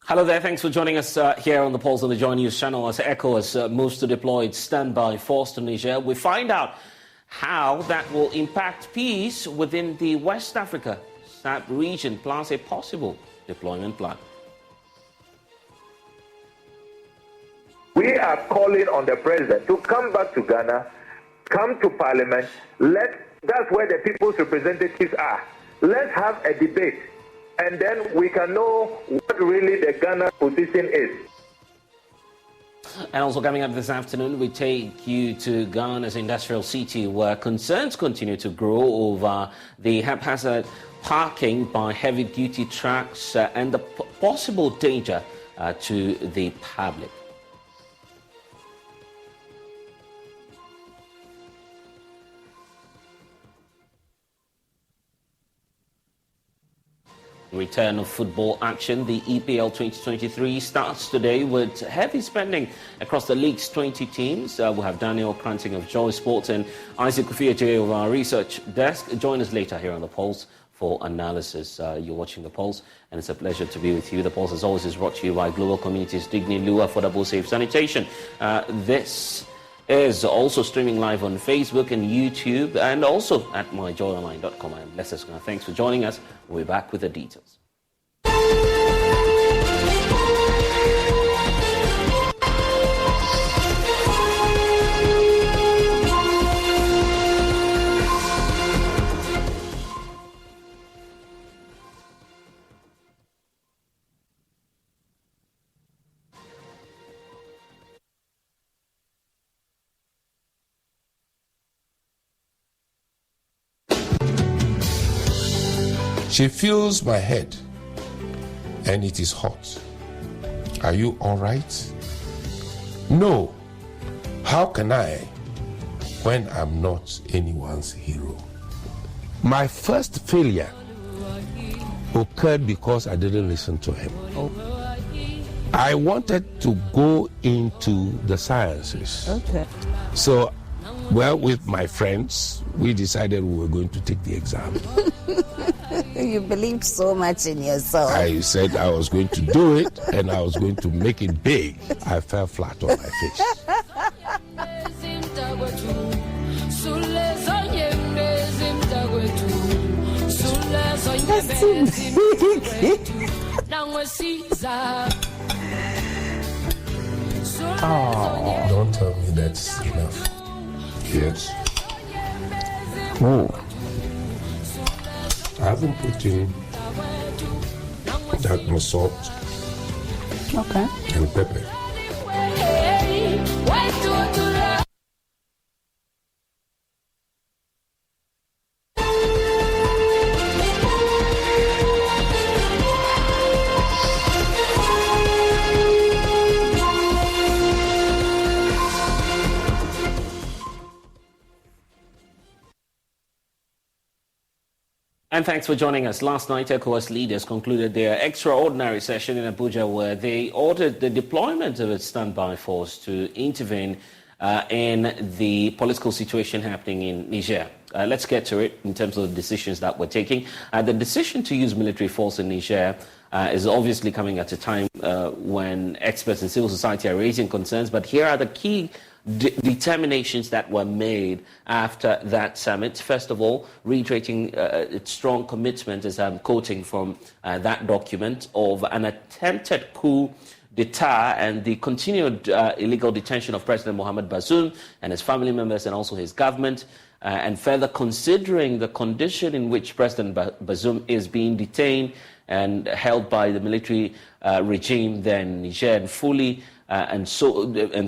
Hello there, thanks for joining us here on the Pulse on the Joy News channel as ECOWAS moves to deploy its standby force to Niger. We find out how that will impact peace within the West Africa SAP region, plus a possible deployment plan. We are calling on the president to come back to Ghana, come to parliament. That's where the people's representatives are. Let's have a debate, and then we can know what really the Ghana position is. And also coming up this afternoon, we take you to Ghana's industrial city, where concerns continue to grow over the haphazard parking by heavy-duty trucks and the possible danger to the public. Return of football action. The EPL 2023 starts today with heavy spending across the league's 20 teams. We'll have Daniel Cranting of Joy Sports and Isaac Kufiaje of our research desk. Join us later here on The Pulse for analysis. You're watching The Pulse, and it's a pleasure to be with you. The Pulse, as always, is brought to you by Global Communities, Digny Lua, Affordable Safe Sanitation. This is also streaming live on Facebook and YouTube, and also at myjoyonline.com. I'm Lester Skuna. Thanks for joining us. We'll be back with the details. She feels my head and it is hot. Are you all right? No. How can I when I'm not anyone's hero? My first failure occurred because I didn't listen to him. I wanted to go into the sciences. Okay. So, well, with my friends, we decided we were going to take the exam. You believed so much in yourself. I said I was going to do it and I was going to make it big. I fell flat on my face. Oh. Don't tell me that's enough. Yes. Oh. I haven't put in that much salt Okay. and pepper. And thanks for joining us. Last night, ECOWAS leaders concluded their extraordinary session in Abuja, where they ordered the deployment of its standby force to intervene in the political situation happening in Niger. Let's get to it in terms of the decisions that we're taking. The decision to use military force in Niger is obviously coming at a time when experts in civil society are raising concerns, but here are the key determinations that were made after that summit. First of all, reiterating its strong commitment, as I'm quoting from that document, of an attempted coup d'etat and the continued illegal detention of President Mohamed Bazoum and his family members and also his government, and further considering the condition in which President Bazoum is being detained and held by the military regime there in Niger, and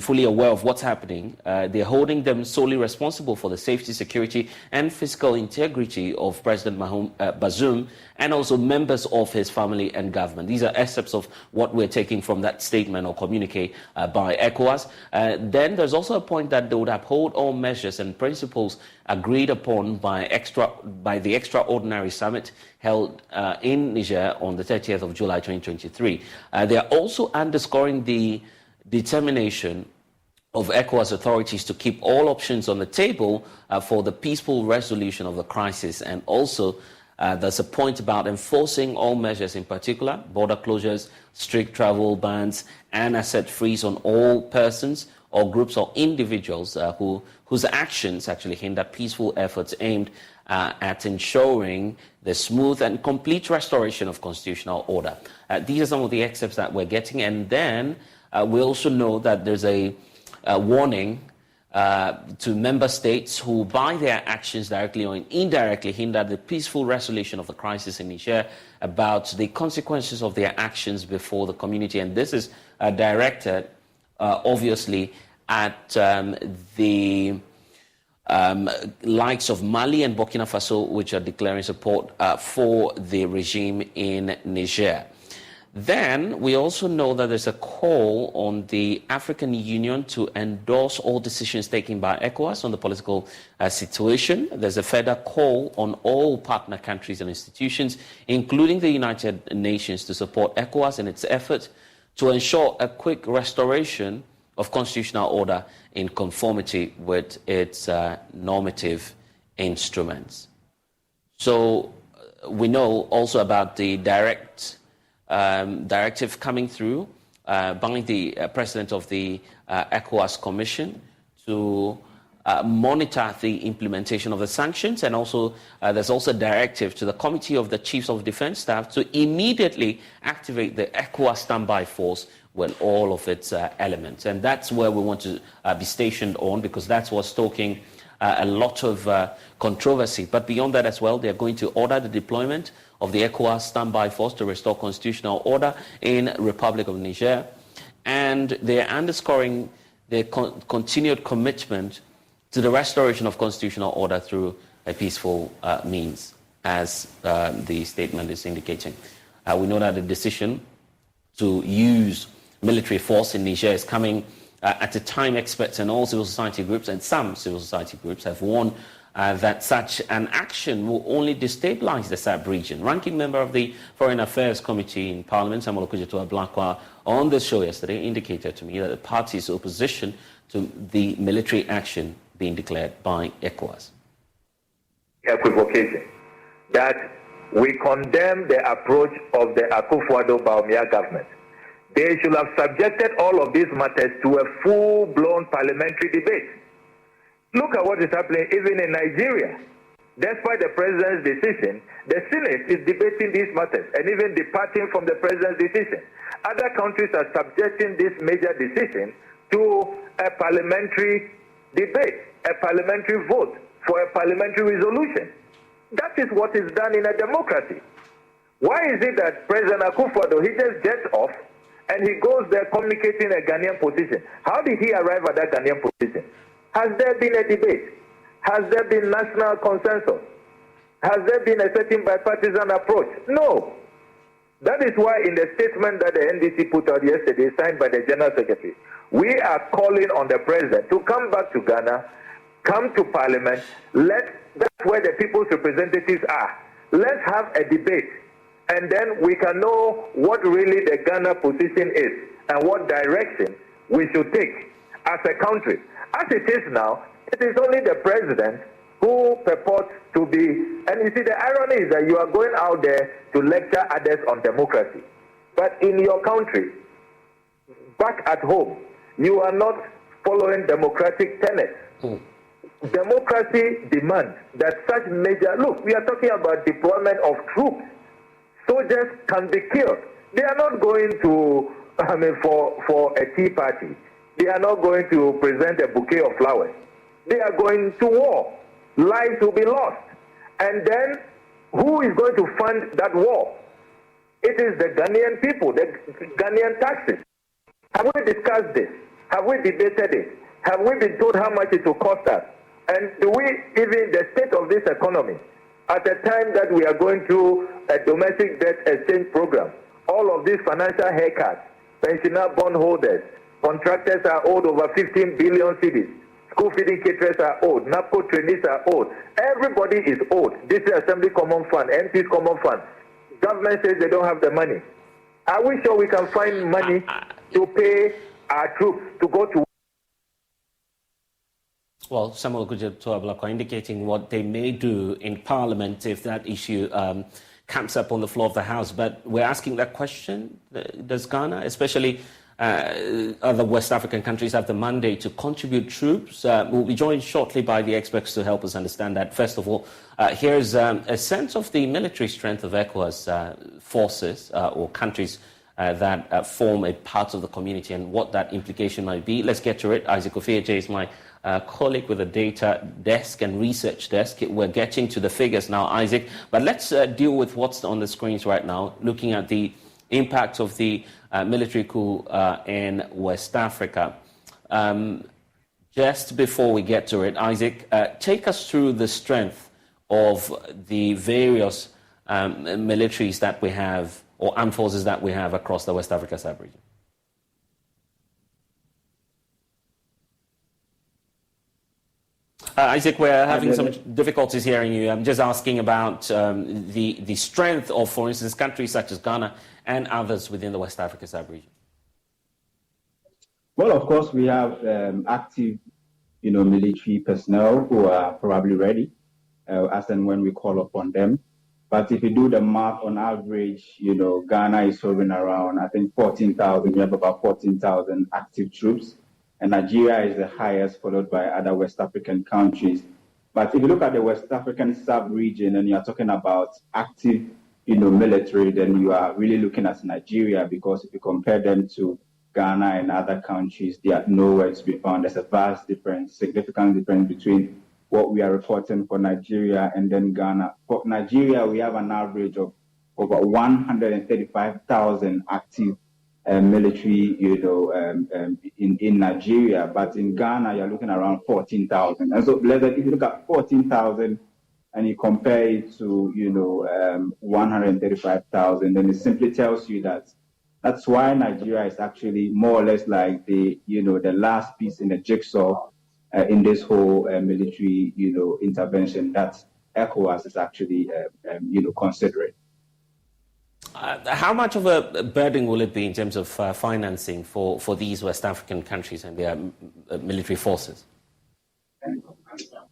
fully aware of what's happening. They're holding them solely responsible for the safety, security, and physical integrity of President Bazoum and also members of his family and government. These are excerpts of what we're taking from that statement or communique by ECOWAS. Then there's also a point that they would uphold all measures and principles agreed upon by the extraordinary summit held in Niger on the 30th of July 2023. They are also underscoring the determination of ECOWAS authorities to keep all options on the table for the peaceful resolution of the crisis, and also There's a point about enforcing all measures, in particular, border closures, strict travel bans, and asset freeze on all persons or groups or individuals whose actions actually hinder peaceful efforts aimed at ensuring the smooth and complete restoration of constitutional order. These are some of the excerpts that we're getting. And then we also know that there's a warning to member states who, by their actions directly or indirectly, hinder the peaceful resolution of the crisis in Niger, about the consequences of their actions before the community. And this is directed, obviously, at the likes of Mali and Burkina Faso, which are declaring support for the regime in Niger. Then we also know that there's a call on the African Union to endorse all decisions taken by ECOWAS on the political situation. There's a further call on all partner countries and institutions, including the United Nations, to support ECOWAS in its effort to ensure a quick restoration of constitutional order in conformity with its normative instruments. So we know also about the directive coming through by the president of the ECOWAS Commission to monitor the implementation of the sanctions, and also there's also a directive to the Committee of the Chiefs of Defense Staff to immediately activate the ECOWAS standby force with all of its elements. And that's where we want to be stationed on, because that's what's stoking a lot of controversy. But beyond that as well, they're going to order the deployment of the ECOWAS standby force to restore constitutional order in Republic of Niger. And they're underscoring their continued commitment to the restoration of constitutional order through a peaceful means, as the statement is indicating. We know that the decision to use military force in Niger is coming at a time experts and all civil society groups, and some civil society groups, have warned that such an action will only destabilize the sub-region. Ranking member of the Foreign Affairs Committee in Parliament, Samuel Okudzeto Ablakwa, on the show yesterday indicated to me that the party's opposition to the military action being declared by ECOWAS. Equivocation that we condemn the approach of the Akufo-Addo-Bawumia government. They should have subjected all of these matters to a full-blown parliamentary debate. Look at what is happening even in Nigeria. Despite the president's decision, the Senate is debating these matters and even departing from the president's decision. Other countries are subjecting this major decision to a parliamentary debate, a parliamentary vote for a parliamentary resolution. That is what is done in a democracy. Why is it that President Akufo-Addo, he just jets off and he goes there communicating a Ghanaian position? How did he arrive at that Ghanaian position? Has there been a debate? Has there been national consensus? Has there been a certain bipartisan approach? No. That is why in the statement that the NDC put out yesterday, signed by the General Secretary, we are calling on the President to come back to Ghana, come to Parliament, that's where the people's representatives are. Let's have a debate, and then we can know what really the Ghana position is and what direction we should take as a country. As it is now, it is only the President who purports to be, and you see the irony is that you are going out there to lecture others on democracy. But in your country, back at home, you are not following democratic tenets. Democracy demands that such major, look, we are talking about deployment of troops. Soldiers can be killed. They are not going to, for a tea party. They are not going to present a bouquet of flowers. They are going to war. Lives will be lost. And then, who is going to fund that war? It is the Ghanaian people, the Ghanaian taxes. Have we discussed this? Have we debated it? Have we been told how much it will cost us? And do we, even the state of this economy, at a time that we are going through a domestic debt exchange program, all of these financial haircuts, pensioner bondholders, contractors are owed over 15 billion cedis. School feeding caterers are owed. NAPCO trainees are owed. Everybody is owed. This is Assembly Common Fund, MP's Common Fund. Government says they don't have the money. Are we sure we can find money to pay our troops to go to Well, Samuel Kujato-Ablakwa indicating what they may do in Parliament if that issue comes up on the floor of the House. But we're asking that question. Does Ghana, especially other West African countries, have the mandate to contribute troops? We'll be joined shortly by the experts to help us understand that. First of all, here's a sense of the military strength of ECOWAS forces or countries that form a part of the community and what that implication might be. Let's get to it. Isaac Ofeje is my colleague with a data desk and research desk. We're getting to the figures now, Isaac, but let's deal with what's on the screens right now, looking at the impact of the military coup in West Africa. Just before we get to it, Isaac, take us through the strength of the various militaries that we have, or armed forces that we have across the West Africa sub-region. Isaac, we're having some difficulties hearing you. I'm just asking about the strength of, for instance, countries such as Ghana and others within the West Africa sub-region. Well, of course, we have active, military personnel who are probably ready as and when we call upon them. But if you do the math, on average, Ghana is hovering around, I think, 14,000. We have about 14,000 active troops. And Nigeria is the highest, followed by other West African countries. But if you look at the West African sub-region and you're talking about active, military, then you are really looking at Nigeria, because if you compare them to Ghana and other countries, they are nowhere to be found. There's a vast difference, significant difference between what we are reporting for Nigeria and then Ghana. For Nigeria, we have an average of over 135,000 active military, in Nigeria, but in Ghana, you're looking around 14,000. And so, if you look at 14,000 and you compare it to, 135,000, then it simply tells you that that's why Nigeria is actually more or less like the last piece in the jigsaw in this whole military, intervention that ECOWAS is actually, considering. How much of a burden will it be in terms of financing for these West African countries and their military forces?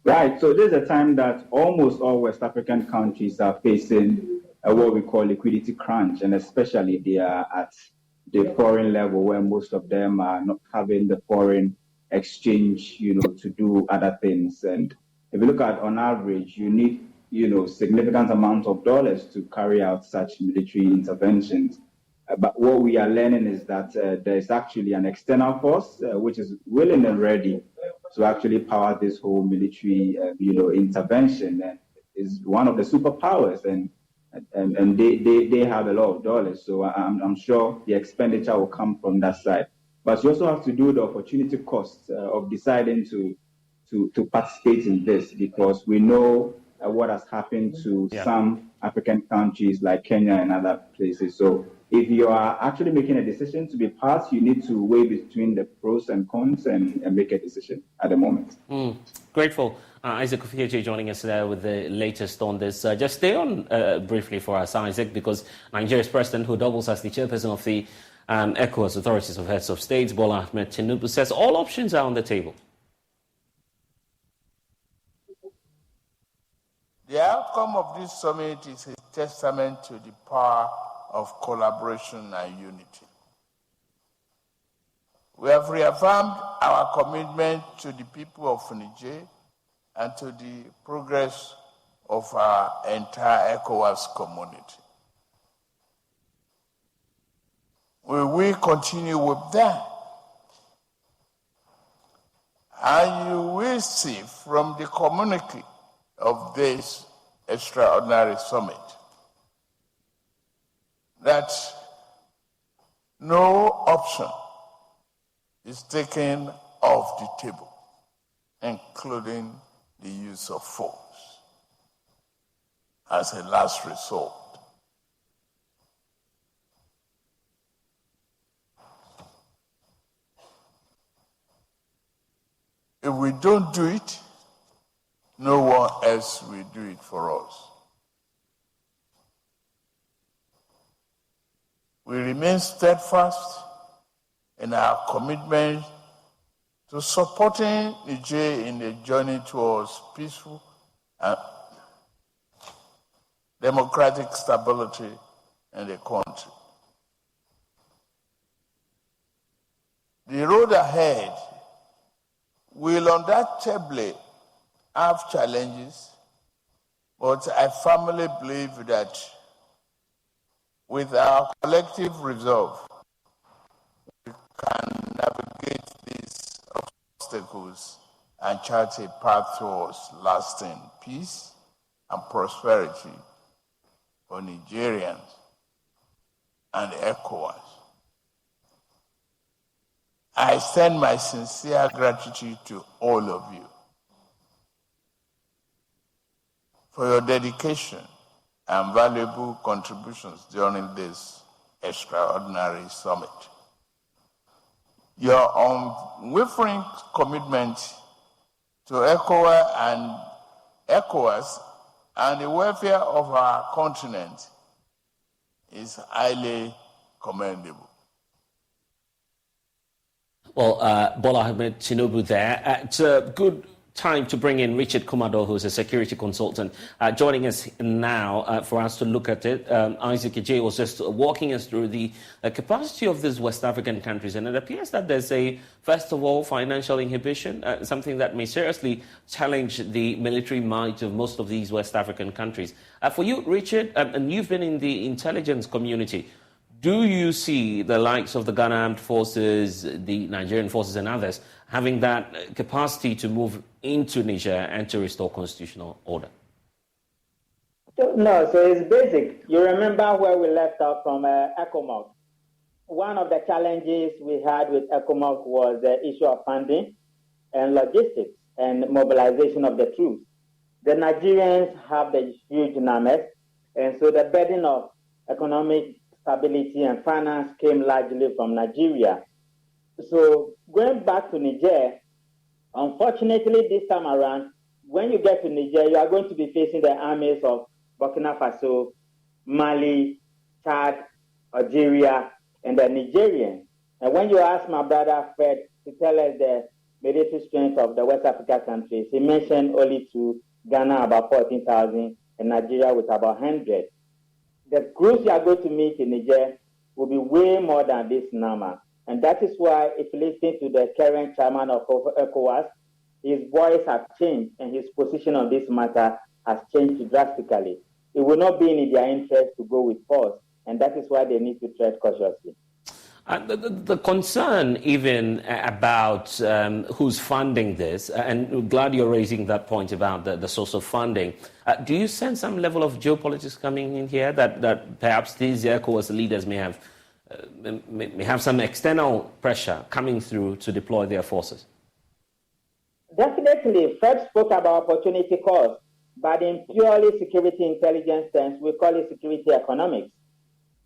Right. So there's a time that almost all West African countries are facing what we call liquidity crunch, and especially they are at the foreign level, where most of them are not having the foreign exchange, to do other things. And if you look at, on average, you need significant amounts of dollars to carry out such military interventions. But what we are learning is that there's actually an external force which is willing and ready to actually power this whole military, intervention, and is one of the superpowers, and they have a lot of dollars. So I'm sure the expenditure will come from that side. But you also have to do the opportunity cost of deciding to participate in this, because we know what has happened to some African countries like Kenya and other places. So if you are actually making a decision to be part, you need to weigh between the pros and cons and make a decision at the moment. Grateful. Isaac Ofeje joining us there with the latest on this. Just stay on briefly for us, Isaac, because Nigeria's president, who doubles as the chairperson of the ECOWAS Authorities of Heads of States, Bola Ahmed Tinubu, says all options are on the table. The outcome of this summit is a testament to the power of collaboration and unity. We have reaffirmed our commitment to the people of Niger and to the progress of our entire ECOWAS community. We will continue with that. And you will see from the communique of this extraordinary summit that no option is taken off the table, including the use of force as a last resort. If we don't do it, no one else will do it for us. We remain steadfast in our commitment to supporting Niger in the journey towards peaceful and democratic stability in the country. The road ahead will undoubtedly have challenges, but I firmly believe that with our collective resolve, we can navigate these obstacles and chart a path towards lasting peace and prosperity for Nigerians and ECOWAS. I extend my sincere gratitude to all of you for your dedication and valuable contributions during this extraordinary summit. Your unwavering commitment to ECOWAS and the welfare of our continent is highly commendable. Well, Bola Ahmed Tinubu there. It's a good time to bring in Richard Kumado, who's a security consultant, joining us now for us to look at it. Isaac Ejay was just walking us through the capacity of these West African countries, and it appears that there's first of all, financial inhibition, something that may seriously challenge the military might of most of these West African countries. For you, Richard, and you've been in the intelligence community, do you see the likes of the Ghana Armed Forces, the Nigerian forces and others having that capacity to move into Niger and to restore constitutional order? No, so it's basic. You remember where we left off from ECOWAS. One of the challenges we had with ECOWAS was the issue of funding and logistics and mobilization of the troops. The Nigerians have the huge numbers, and so the burden of economic stability and finance came largely from Nigeria. So going back to Niger, unfortunately this time around, when you get to Niger, you are going to be facing the armies of Burkina Faso, Mali, Chad, Algeria, and the Nigerians. And when you ask my brother Fred to tell us the military strength of the West Africa countries, he mentioned only to Ghana about 14,000 and Nigeria with about 100. The groups you are going to meet in Niger will be way more than this number. And that is why, if you listen to the current chairman of ECOWAS, his voice has changed and his position on this matter has changed drastically. It will not be in their interest to go with force, and that is why they need to tread cautiously. The concern even about who's funding this, and we're glad you're raising that point about the source of funding. Do you sense some level of geopolitics coming in here, that perhaps these ECOWAS leaders may have some external pressure coming through to deploy their forces? Definitely. Fred spoke about opportunity cost, but in purely security intelligence terms, we call it security economics.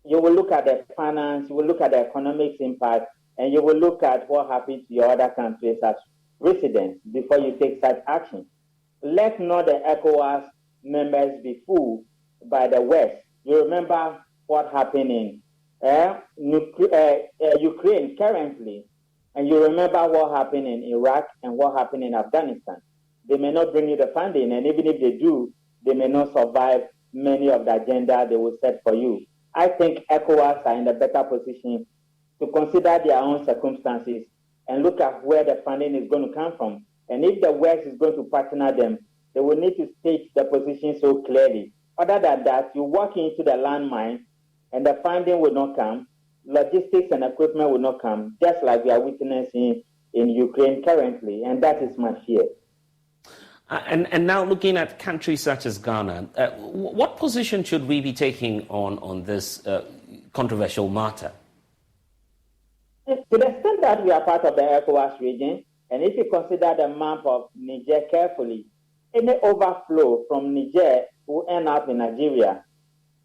You will look at the finance, you will look at the economics impact, and you will look at what happens to your other countries as residents before you take such action. Let not the ECOWAS members be fooled by the West. You remember what happened in Ukraine currently, and you remember what happened in Iraq and what happened in Afghanistan. They may not bring you the funding, and even if they do, they may not survive many of the agenda they will set for you. I think ECOWAS are in a better position to consider their own circumstances and look at where the funding is going to come from. And if the West is going to partner them, they will need to state the position so clearly. Other than that, you walk into the landmine and the funding will not come, logistics and equipment will not come, just like we are witnessing in Ukraine currently. And that is my fear. And now looking at countries such as Ghana, what position should we be taking on this controversial matter? To the extent that we are part of the ECOWAS region, and if you consider the map of Niger carefully, any overflow from Niger will end up in Nigeria.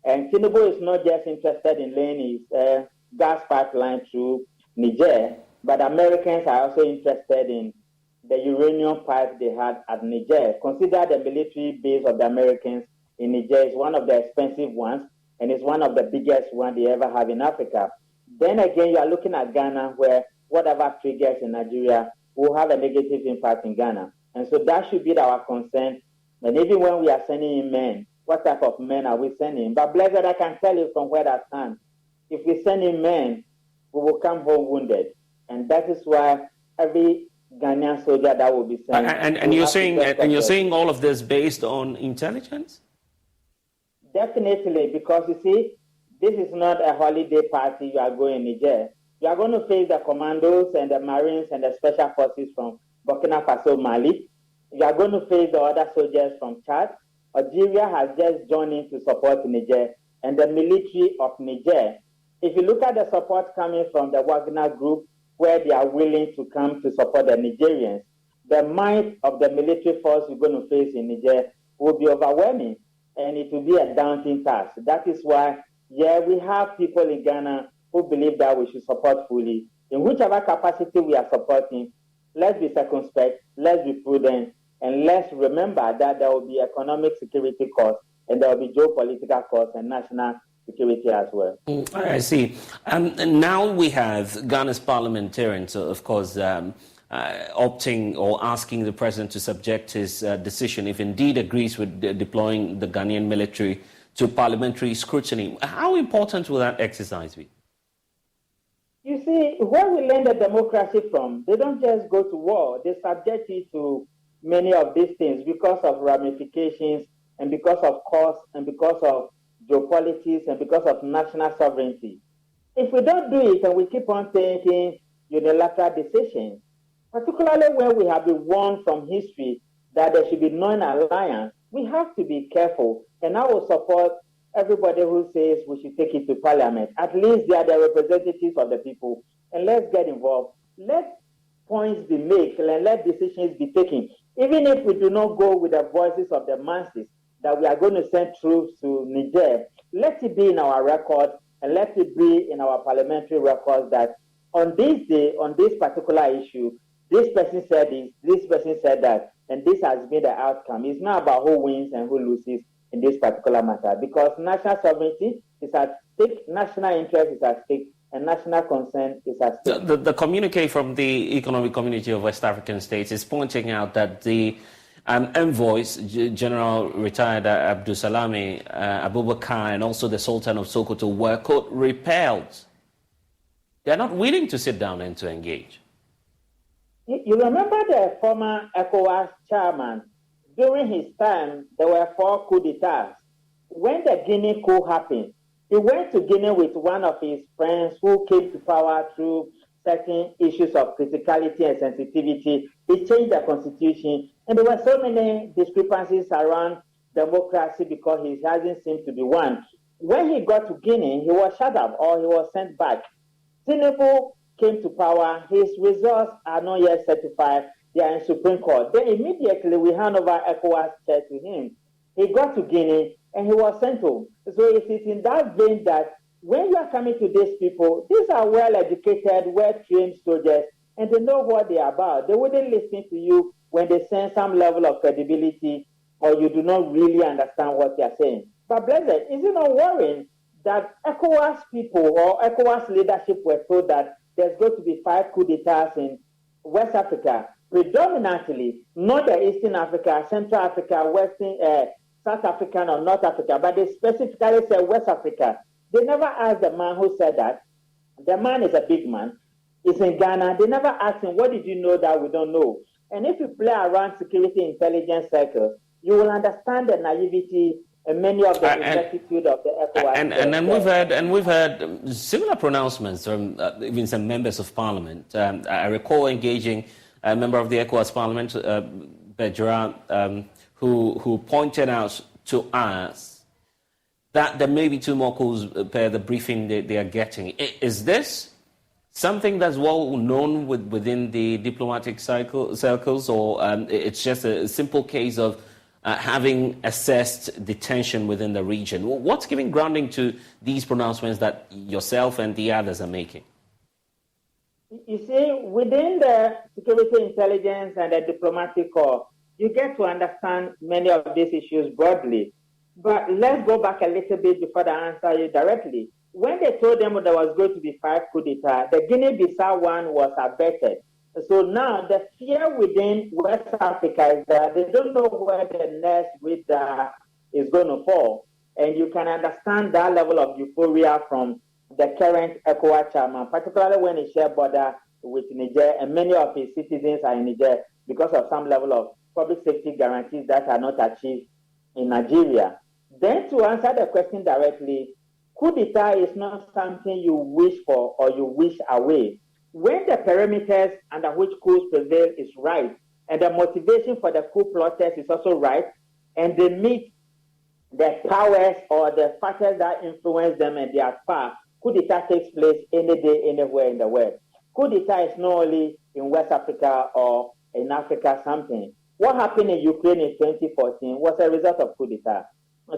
And Tinubu is not just interested in laying his gas pipeline through Niger, but Americans are also interested in the uranium pipe they had at Niger. Consider the military base of the Americans in Niger is one of the expensive ones, and it's one of the biggest ones they ever have in Africa. Then again, you are looking at Ghana, where whatever triggers in Nigeria will have a negative impact in Ghana. And so that should be our concern. And even when we are sending in men, what type of men are we sending? But blessed, I can tell you from where I stand, if we send in men, we will come home wounded. And that is why every Ghanaian soldier that will be sent. And you're saying all of this based on intelligence? Definitely, because you see, this is not a holiday party you are going to Niger. You are going to face the commandos and the Marines and the special forces from Burkina Faso, Mali. You are going to face the other soldiers from Chad. Algeria has just joined in to support Niger, and the military of Niger. If you look at the support coming from the Wagner group, where they are willing to come to support the Nigerians, the might of the military force you're going to face in Niger will be overwhelming, and it will be a daunting task. That is why, we have people in Ghana who believe that we should support fully. In whichever capacity we are supporting, let's be circumspect, let's be prudent, and let's remember that there will be economic security costs, and there will be geopolitical costs and national security as well. I see. And now we have Ghana's parliamentarians, of course, opting or asking the president to subject his decision, if indeed agrees with deploying the Ghanaian military, to parliamentary scrutiny. How important will that exercise be? You see, where we learn the democracy from, they don't just go to war. They subject it to many of these things because of ramifications and because of costs and because of geopolitics and because of national sovereignty. If we don't do it and we keep on taking unilateral decisions, particularly when we have been warned from history that there should be non-alliance, we have to be careful. And I will support everybody who says we should take it to parliament. At least they are the representatives of the people. And let's get involved. Let points be made and let decisions be taken. Even if we do not go with the voices of the masses, that we are going to send troops to Niger, let it be in our record and let it be in our parliamentary records that on this day, on this particular issue, this person said this person said that, and this has been the outcome. It's not about who wins and who loses in this particular matter, because national sovereignty is at stake, national interest is at stake, and national concern is at stake. The communique from the Economic Community of West African States is pointing out that the envoys, General retired Abdusalami Abubakar, and also the Sultan of Sokoto were, quote, repelled. They're not willing to sit down and to engage. You remember the former ECOWAS chairman? During his time, there were 4 coups d'etats. When the Guinea coup happened, he went to Guinea with one of his friends who came to power through certain issues of criticality and sensitivity. He changed the constitution, and there were so many discrepancies around democracy because he hasn't seemed to be one. When he got to Guinea, he was shut up or he was sent back. Tinubu came to power. His results are not yet certified. They are in Supreme Court. Then immediately we hand over ECOWAS chair to him. He got to Guinea and he was sent home. So it is in that vein that when you are coming to these people, these are well-educated, well-trained soldiers, and they know what they are about. They wouldn't listen to you when they sense some level of credibility or you do not really understand what they are saying. But blessed, is it not worrying that ECOWAS people or ECOWAS leadership were told that there's going to be 5 coups d'etats in West Africa, predominantly not the Eastern Africa, Central Africa, Western, South African or North Africa, but they specifically said West Africa. They never asked the man who said that. The man is a big man. He's in Ghana. They never asked him, what did you know that we don't know? And if you play around security intelligence circles, you will understand the naivety and many of the ineptitude of the ECOWAS. And we've heard similar pronouncements from even some members of parliament. I recall engaging a member of the ECOWAS parliament, Bejra, who pointed out to us that there may be 2 more calls per the briefing they are getting. Is this something that's well known within the diplomatic circles, or it's just a simple case of having assessed the tension within the region? What's giving grounding to these pronouncements that yourself and the others are making? You see, within the security intelligence and the diplomatic corps, you get to understand many of these issues broadly. But let's go back a little bit before I answer you directly. When they told them there was going to be 5 coups d'etat, the Guinea-Bissau one was abated. So now the fear within West Africa is that they don't know where the next radar is going to fall. And you can understand that level of euphoria from the current ECOWAS chairman, particularly when he shares border with Niger, and many of his citizens are in Niger because of some level of public safety guarantees that are not achieved in Nigeria. Then to answer the question directly, coup d'etat is not something you wish for or you wish away. When the parameters under which coups prevail is right, and the motivation for the coup plotters is also right, and they meet the powers or the factors that influence them and their power, coup d'etat takes place any day, anywhere in the world. Coup d'etat is not only in West Africa or in Africa something. What happened in Ukraine in 2014 was a result of coup d'etat.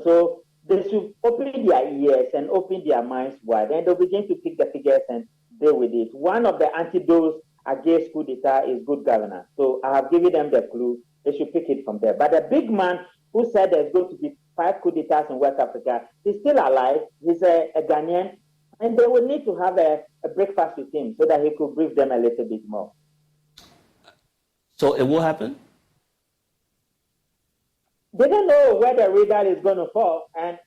So they should open their ears and open their minds wide, and they'll begin to pick the figures and deal with it. One of the antidotes against coup d'etat is good governance. So I have given them the clue. They should pick it from there. But the big man who said there's going to be 5 coup d'etats in West Africa, he's still alive. He's a Ghanaian. And they will need to have a breakfast with him so that he could brief them a little bit more. So it will happen? They don't know where the radar is going to fall. And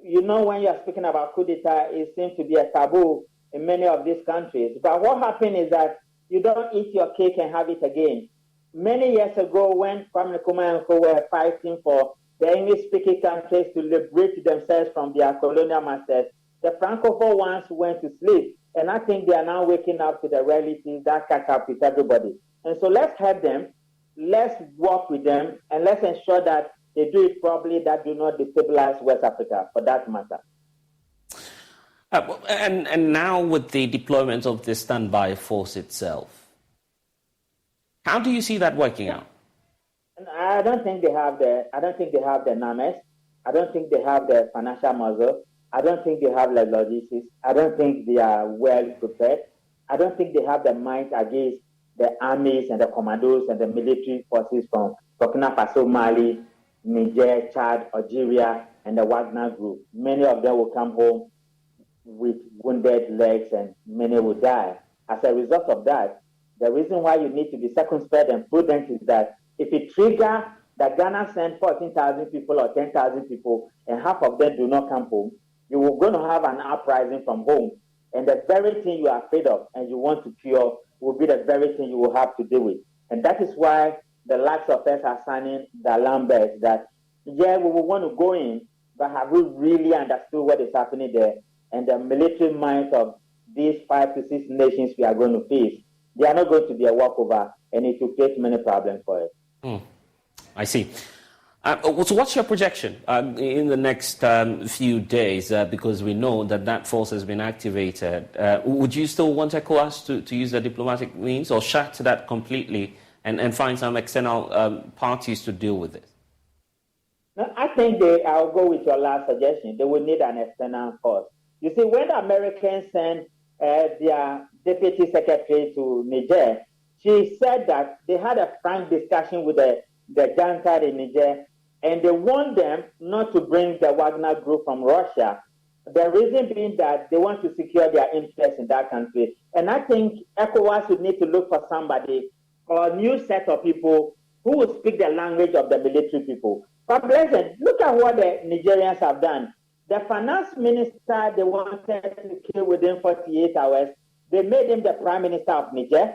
you know, when you're speaking about coup d'etat, it seems to be a taboo in many of these countries. But what happened is that you don't eat your cake and have it again. Many years ago, when Kwame Nkrumah and co were fighting for the English-speaking countries to liberate themselves from their colonial masters, the Francophone ones went to sleep. And I think they are now waking up to the realities that catch up with everybody. And so let's help them, let's work with them, and let's ensure that they do it properly, that do not destabilize West Africa, for that matter. And now with the deployment of the standby force itself, how do you see that working out? I don't think they have the numbers. I don't think they have the financial muscle. I don't think they have the logistics. I don't think they are well prepared. I don't think they have the might against the armies and the commandos and the military forces from Burkina Faso, Mali, Niger, Chad, Algeria, and the Wagner group. Many of them will come home with wounded legs and many will die. As a result of that, the reason why you need to be circumspect and prudent is that if you trigger that Ghana send 14,000 people or 10,000 people and half of them do not come home, you are going to have an uprising from home. And the very thing you are afraid of and you want to cure will be the very thing you will have to deal with. And that is why the likes of us are signing the alarm bells that, yeah, we will want to go in, but have we really understood what is happening there? And the military might of these 5 to 6 nations we are going to face, they are not going to be a walkover, and it will create many problems for us. I see. So what's your projection in the next few days? Because we know that force has been activated. Would you still want ECOWAS to use the diplomatic means or shut that completely and find some external parties to deal with it? No, I think I'll go with your last suggestion. They will need an external force. You see, when the Americans sent their deputy secretary to Niger, she said that they had a frank discussion with the junta in Niger, and they want them not to bring the Wagner group from Russia. The reason being that they want to secure their interests in that country. And I think ECOWAS would need to look for somebody or a new set of people who will speak the language of the military people. But listen, look at what the Nigerians have done. The finance minister they wanted to kill within 48 hours, they made him the prime minister of Niger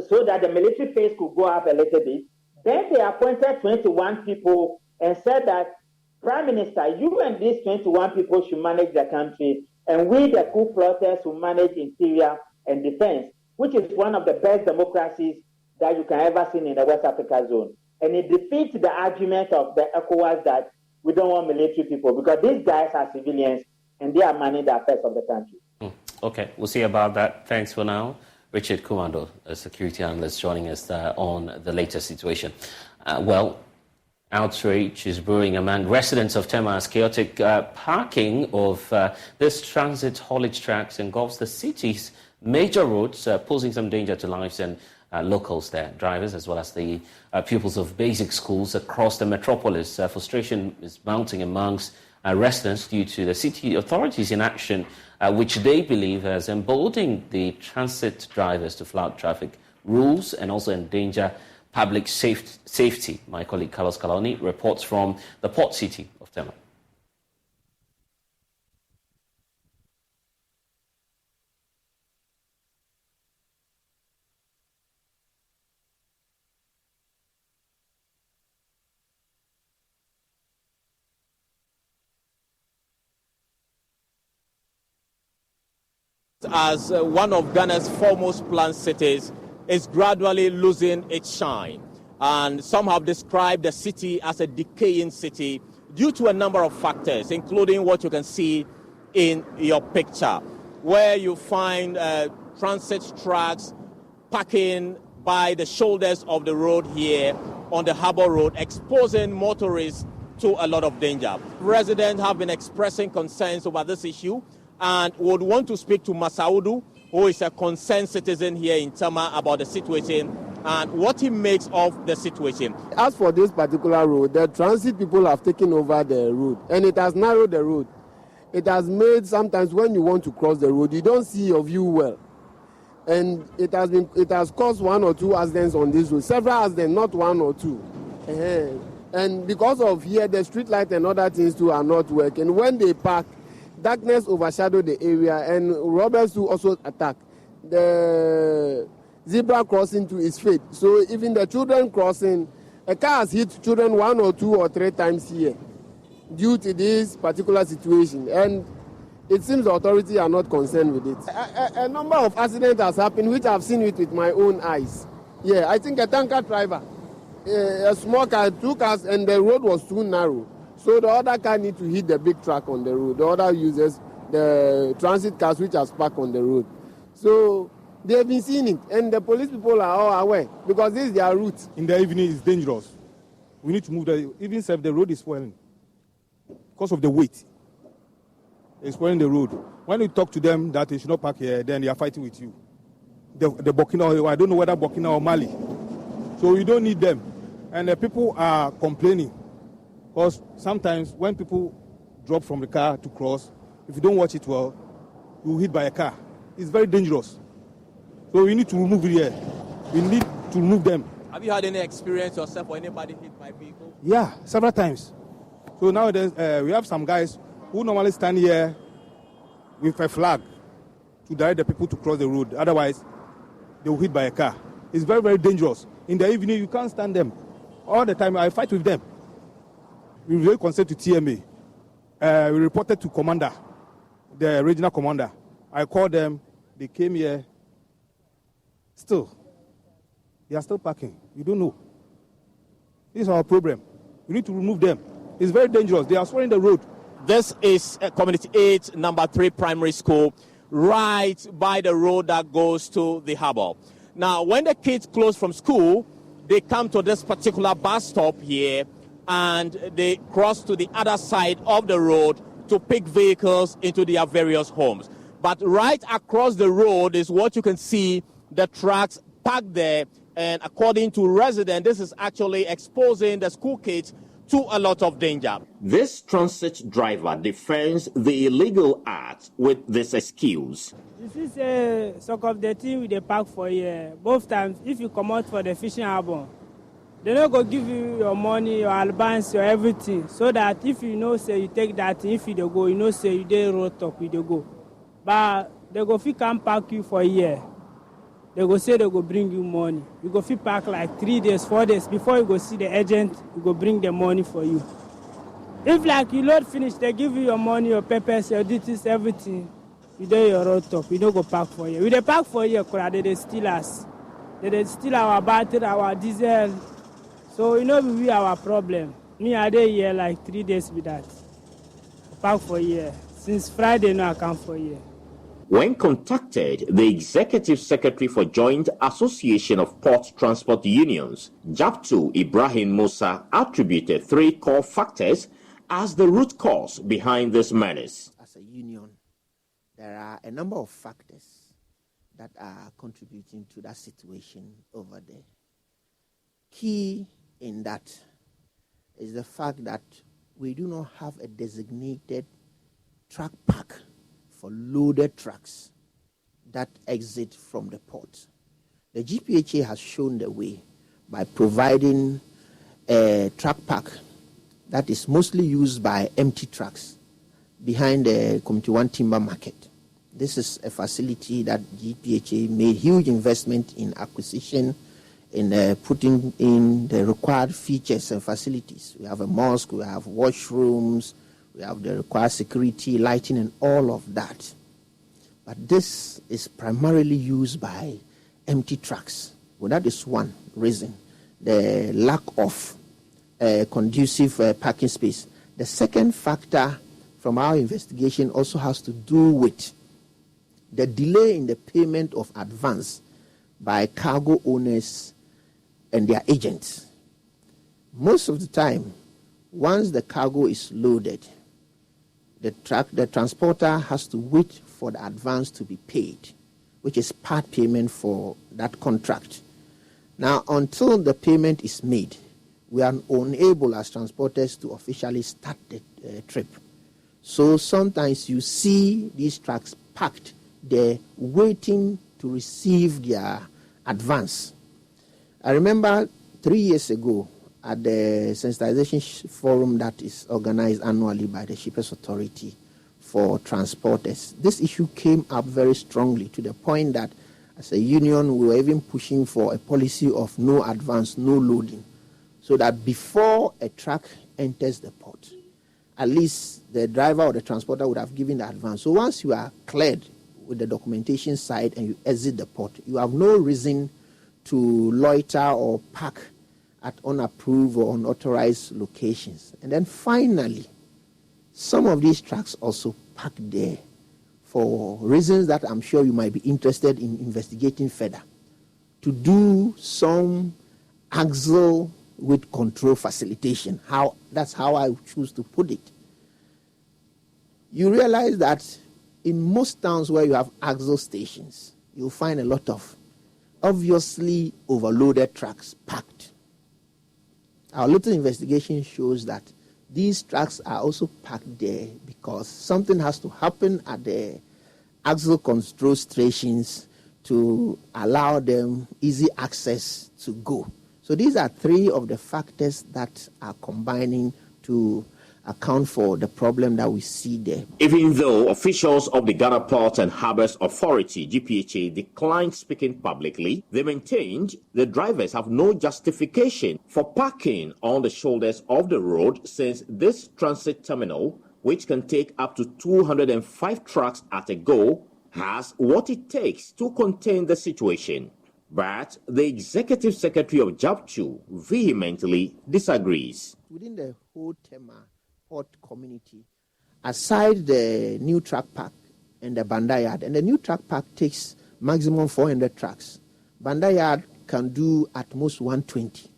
so that the military face could go up a little bit. Then they appointed 21 people and said that, Prime Minister, you and these 21 people should manage the country, and we, the coup plotters, will manage interior and defense, which is one of the best democracies that you can ever see in the West Africa zone. And it defeats the argument of the ECOWAS that we don't want military people, because these guys are civilians and they are managing the affairs of the country. Okay, we'll see about that. Thanks for now. Richard Kumando, a security analyst, joining us on the latest situation. Outrage is brewing among residents of Tema as chaotic parking of this transit haulage tracks engulfs the city's major roads, posing some danger to lives and locals there, drivers as well as the pupils of basic schools across the metropolis. Frustration is mounting amongst residents due to the city authorities' inaction, which they believe has emboldened the transit drivers to flout traffic rules and also endanger public safety. My colleague Carlos Caloni reports from the port city of Tema. As one of Ghana's foremost planned cities, is gradually losing its shine. And some have described the city as a decaying city due to a number of factors, including what you can see in your picture, where you find transit trucks parking by the shoulders of the road here on the Harbour Road, exposing motorists to a lot of danger. Residents have been expressing concerns over this issue and would want to speak to Masaudu, who is a concerned citizen here in Tama, about the situation and what he makes of the situation. As for this particular road, the transit people have taken over the road, and it has narrowed the road. It has made sometimes when you want to cross the road, you don't see your view well. And it has caused one or two accidents on this road, several accidents, not one or two. And because of here, the street light and other things too are not working. When they park, darkness overshadow the area, and robbers too also attack. The zebra crossing too is fade. So even the children crossing, a car has hit children 1 or 2 or 3 times here due to this particular situation. And it seems the authorities are not concerned with it. A number of accidents has happened, which I've seen it with my own eyes. Yeah, I think a tanker driver, a small car, 2 cars, and the road was too narrow. So the other car need to hit the big truck on the road. The other uses the transit cars which are parked on the road. So they have been seeing it, and the police people are all aware because this is their route. In the evening, it's dangerous. We need to move even if the road is swelling because of the weight. It's swelling the road. When you talk to them that they should not park here, then they are fighting with you. The Burkina, I don't know whether Burkina or Mali. So you don't need them. And the people are complaining. Because sometimes when people drop from the car to cross, if you don't watch it well, you're hit by a car. It's very dangerous. So we need to remove it here. We need to remove them. Have you had any experience yourself or anybody hit by vehicle? Yeah, several times. So nowadays we have some guys who normally stand here with a flag to direct the people to cross the road. Otherwise, they will hit by a car. It's very, very dangerous. In the evening, you can't stand them. All the time, I fight with them. We were very concerned to TMA. We reported to commander, the regional commander. I called them. They came here. Still, they are still parking. We don't know. This is our problem. We need to remove them. It's very dangerous. They are swallowing the road. This is Community 8, number 3 primary school, right by the road that goes to the harbour. Now, when the kids close from school, they come to this particular bus stop here, and they cross to the other side of the road to pick vehicles into their various homes. But right across the road is what you can see, the trucks parked there. And according to residents, this is actually exposing the school kids to a lot of danger. This transit driver defends the illegal act with this excuse. This is a sort of the thing with the park for here. Both times, if you come out for the fishing harbor, they're not going to give you your money, your advance, your everything. So that if you know, say you take that, if you don't go, you know, say you did road top, you don't go. But they go fit come park you for a year. They go say they go bring you money. You go fit park like 3 days, 4 days. Before you go see the agent, you go bring the money for you. If like you load finish, they give you your money, your papers, your duties, everything. You do your road top. You don't go park for you. We dey park for you, they steal us. They steal our battery, our diesel. So, you know, we our problem. Me, I dey here like 3 days with that. Park for here. Since Friday, no, I come for here. When contacted, the Executive Secretary for Joint Association of Port Transport Unions, Japtu Ibrahim Musa, attributed 3 core factors as the root cause behind this menace. As a union, there are a number of factors that are contributing to that situation over there. Key in that is the fact that we do not have a designated truck park for loaded trucks that exit from the port. The GPHA has shown the way by providing a truck park that is mostly used by empty trucks behind the Committee 1 Timber Market. This is a facility that GPHA made huge investment in acquisition, in putting in the required features and facilities. We have a mosque, we have washrooms, we have the required security, lighting, and all of that. But this is primarily used by empty trucks. Well, that is one reason, the lack of conducive parking space. The second factor from our investigation also has to do with the delay in the payment of advance by cargo owners and their agents. Most of the time, once the cargo is loaded, the transporter has to wait for the advance to be paid, which is part payment for that contract. Now, until the payment is made, we are unable as transporters to officially start the trip. So sometimes you see these trucks parked there waiting to receive their advance. I remember 3 years ago at the sensitization forum that is organized annually by the Shippers Authority for transporters, this issue came up very strongly to the point that as a union we were even pushing for a policy of no advance, no loading, so that before a truck enters the port, at least the driver or the transporter would have given the advance. So once you are cleared with the documentation side and you exit the port, you have no reason to loiter or park at unapproved or unauthorized locations. And then finally, some of these trucks also park there for reasons that I'm sure you might be interested in investigating further, to do some axle with control facilitation. That's how I choose to put it. You realize that in most towns where you have axle stations, you'll find a lot of obviously overloaded trucks parked. Our little investigation shows that these trucks are also parked there because something has to happen at the axle control stations to allow them easy access to go. So these are three of the factors that are combining to account for the problem that we see there. Even though officials of the Ghana Ports and Harbours Authority, GPHA, declined speaking publicly, they maintained the drivers have no justification for parking on the shoulders of the road, since this transit terminal, which can take up to 205 trucks at a go, has what it takes to contain the situation. But the Executive Secretary of JAP2 vehemently disagrees. Within the whole Tema port community, aside the new truck park and the Banda Yard, and the new truck park takes maximum 400 trucks. Banda Yard can do at most 120.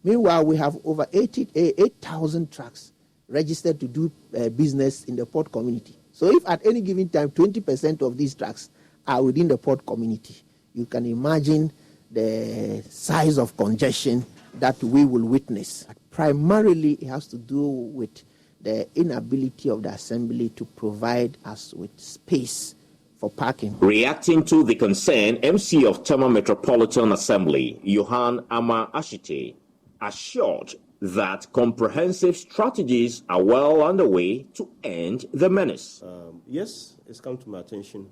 Meanwhile, we have over 8,000 trucks registered to do business in the port community. So if at any given time 20% of these trucks are within the port community, you can imagine the size of congestion that we will witness. Primarily, it has to do with the inability of the Assembly to provide us with space for parking. Reacting to the concern, MC of Tema Metropolitan Assembly, Johan Ama Ashite, assured that comprehensive strategies are well underway to end the menace. Yes, it's come to my attention.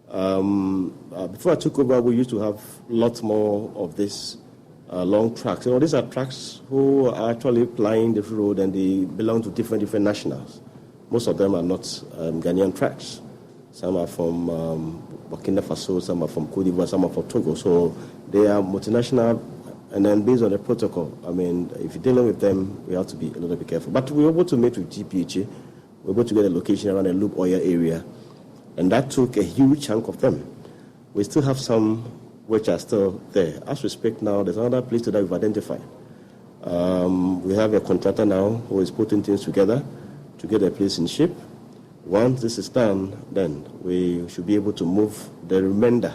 Before I took over, we used to have lots more of this long tracks. You know, these are tracks who are actually plying the road, and they belong to different nationals. Most of them are not Ghanaian tracks. Some are from Burkina Faso, some are from Cote d'Ivoire, some are from Togo. So they are multinational, and then based on the protocol, I mean, if you're dealing with them, we have to be a little bit careful. But we were able to meet with GPHA. We were able to get a location around the Loop Oil area, and that took a huge chunk of them. We still have some which are still there. As we speak now, there's another place that we've identified. We have a contractor now who is putting things together to get a place in shape. Once this is done, then we should be able to move the remainder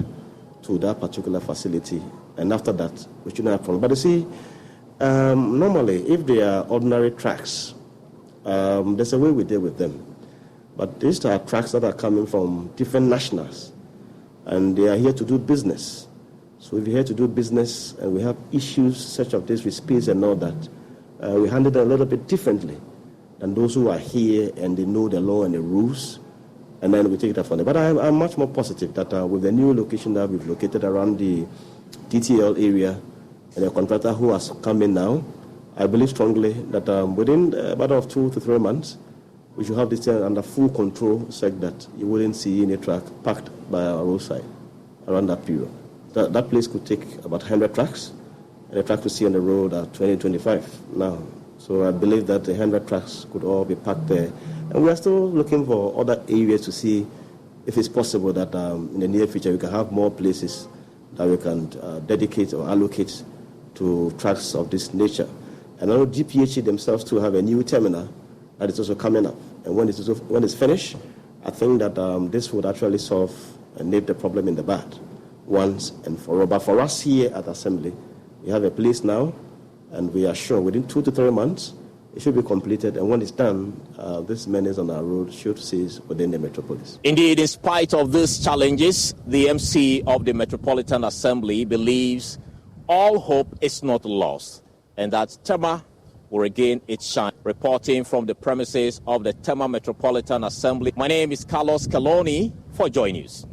to that particular facility. And after that, we shouldn't have problem. But you see, normally, if they are ordinary tracks, there's a way we deal with them. But these are tracks that are coming from different nationals, and they are here to do business. So if you're here to do business and we have issues such of this with space and all that, we handle it a little bit differently than those who are here and they know the law and the rules, and then we take it up from there. But I'm much more positive that with the new location that we've located around the TTL area and the contractor who has come in now, I believe strongly that within a matter of 2 to 3 months, we should have this thing under full control such that you wouldn't see any truck parked by our roadside around that period. That place could take about 100 trucks, and the trucks we see on the road are 20, 25 now. So I believe that the 100 trucks could all be parked there. And we are still looking for other areas to see if it's possible that in the near future we can have more places that we can dedicate or allocate to trucks of this nature. And I know GPHE themselves too have a new terminal that is also coming up. And when it's finished, I think that this would actually solve and nip the problem in the bud once and for all. But for us here at Assembly, we have a place now, and we are sure within 2 to 3 months, it should be completed. And when it's done, this menace on our road should cease within the metropolis. Indeed, in spite of these challenges, the MC of the Metropolitan Assembly believes all hope is not lost and that Tema will regain its shine. Reporting from the premises of the Tema Metropolitan Assembly, my name is Carlos Caloni for Joy News.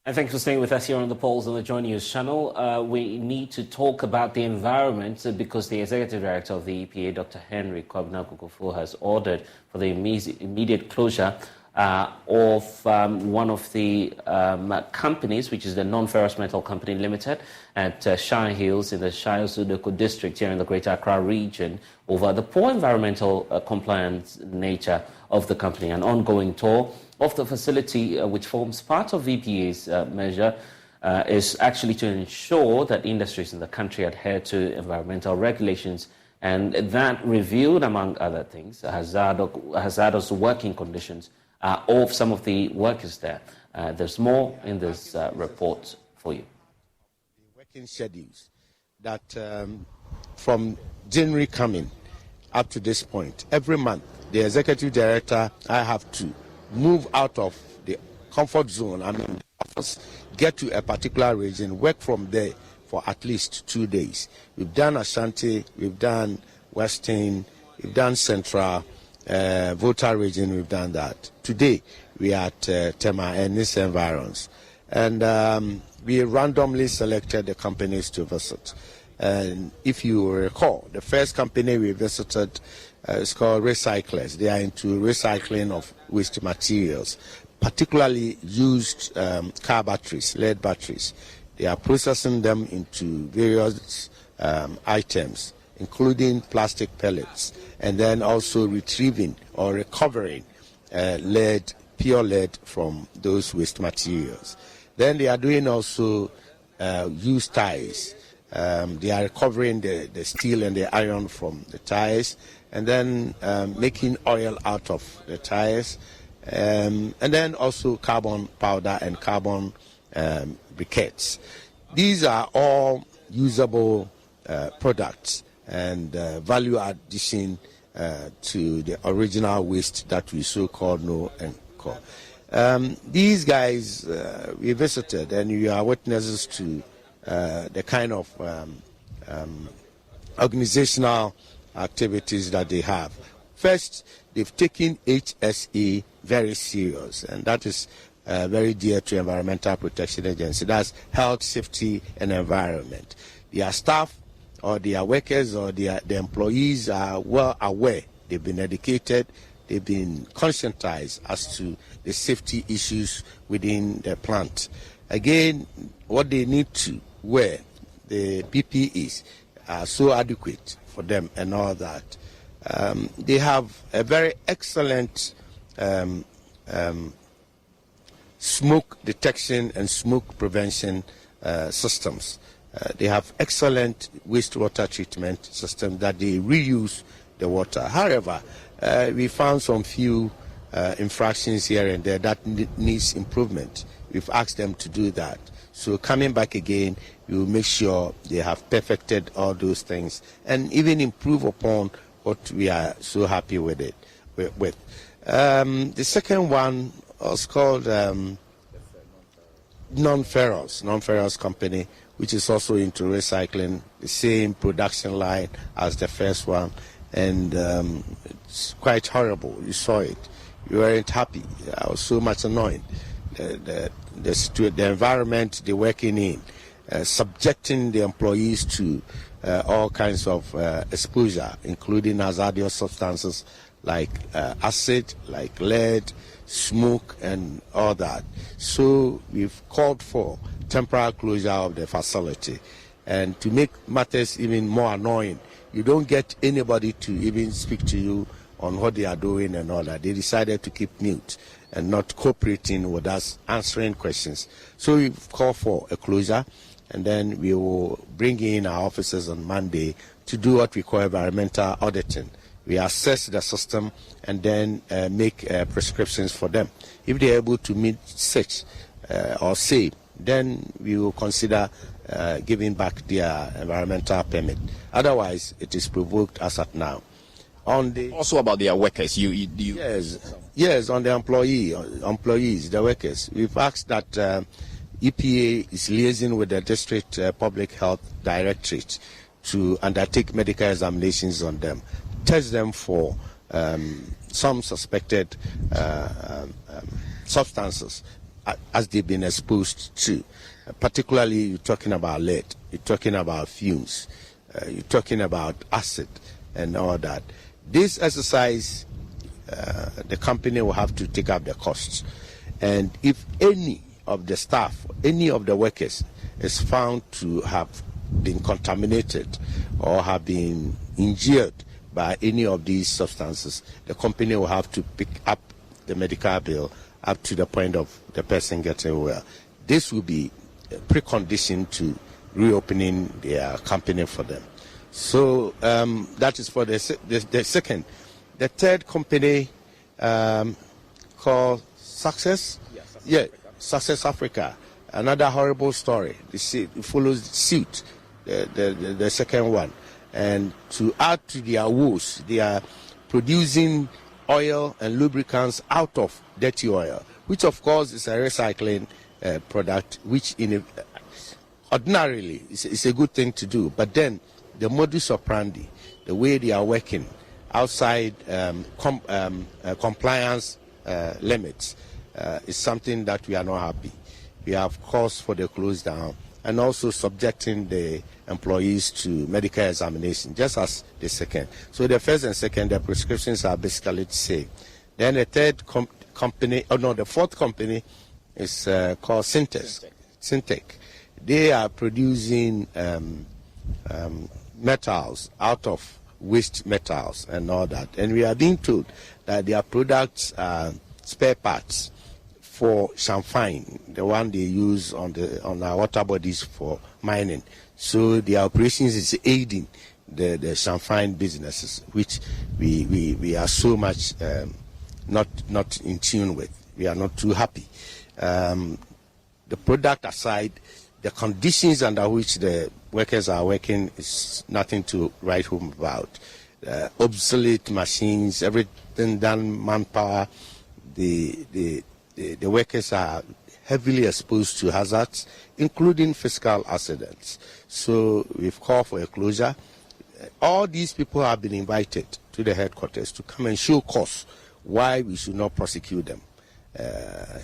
And thanks for staying with us here on the Polls on the Joy News channel. We need to talk about the environment because the Executive Director of the EPA, Dr. Henry Kwabena has ordered for the immediate closure of one of the companies, which is the Non-Ferrous Metal Company Limited at Shire Hills in the Shire Sudoko district here in the Greater Accra region over the poor environmental compliance nature of the company. An ongoing tour of the facility, which forms part of EPA's measure, is actually to ensure that industries in the country adhere to environmental regulations, and that revealed, among other things, hazardous working conditions of some of the workers there. There's more in this report for you. The working schedules that from January coming up to this point, every month, the executive director, I have to move out of the comfort zone, the office, get to a particular region, work from there for at least 2 days. We've done Ashanti, we've done Western, we've done Central, Volta region, we've done that. Today, we are at Tema and its environs. And we randomly selected the companies to visit. And if you recall, the first company we visited is called Recyclers. They are into recycling of waste materials, particularly used car batteries, lead batteries. They are processing them into various items, including plastic pellets, and then also retrieving or recovering lead, pure lead from those waste materials. Then they are doing also used tires. They are recovering the steel and the iron from the tires, and then making oil out of the tires, and then also carbon powder and carbon briquettes. These are all usable products and value addition to the original waste that we so-called know and call. These guys we visited, and you are witnesses to the kind of organizational activities that they have. First, they've taken HSE very serious, and that is very dear to Environmental Protection Agency. That's health, safety, and environment. Their staff or their workers or the employees are well aware. They've been educated. They've been conscientized as to the safety issues within the plant. Again, what they need to wear, the PPEs, are so adequate for them and all that. They have a very excellent smoke detection and smoke prevention systems. They have excellent wastewater treatment system that they reuse the water. However, we found some few infractions here and there that needs improvement. We've asked them to do that. So coming back again, we will make sure they have perfected all those things and even improve upon what we are so happy with it. The second one was called non-ferrous company, which is also into recycling, the same production line as the first one, and it's quite horrible. You saw it. You weren't happy. I was so much annoyed. The environment they're working in, subjecting the employees to all kinds of exposure, including hazardous substances like acid, like lead, smoke, and all that. So we've called for temporary closure of the facility. And to make matters even more annoying, you don't get anybody to even speak to you on what they are doing and all that. They decided to keep mute and not cooperating with us, answering questions. So we've called for a closure, and then we will bring in our officers on Monday to do what we call environmental auditing. We assess the system and then make prescriptions for them. If they are able to meet such or say, then we will consider giving back their environmental permit. Otherwise, it is provoked as at now. Also about their workers, Yes, on the employees, the workers. We've asked that EPA is liaising with the District Public Health Directorate to undertake medical examinations on them, test them for some suspected substances as they've been exposed to. Particularly, you're talking about lead, you're talking about fumes, you're talking about acid and all that. This exercise, the company will have to take up the costs. And if any of the staff, any of the workers is found to have been contaminated or have been injured by any of these substances, the company will have to pick up the medical bill up to the point of the person getting well. This will be a precondition to reopening their company for them. So that is for the second. The third company called Success. Success Africa. Another horrible story. It follows suit, the second one. And to add to their woes, they are producing oil and lubricants out of dirty oil, which of course is a recycling product, which ordinarily is a good thing to do. But then the modus operandi, the way they are working outside compliance limits, is something that we are not happy. We have calls for the close down and also subjecting the employees to medical examination, just as the second. So the first and second, the prescriptions are basically the same. Then the third the fourth company is called Syntec. They are producing metals out of waste metals and all that. And we are being told that their products are spare parts for champagne, the one they use on our water bodies for mining. So the operations is aiding the champagne businesses, which we are so much not in tune with. We are not too happy. The product aside, the conditions under which the workers are working is nothing to write home about. Obsolete machines, everything done manpower. The workers are heavily exposed to hazards, including physical accidents. So we've called for a closure. All these people have been invited to the headquarters to come and show cause why we should not prosecute them,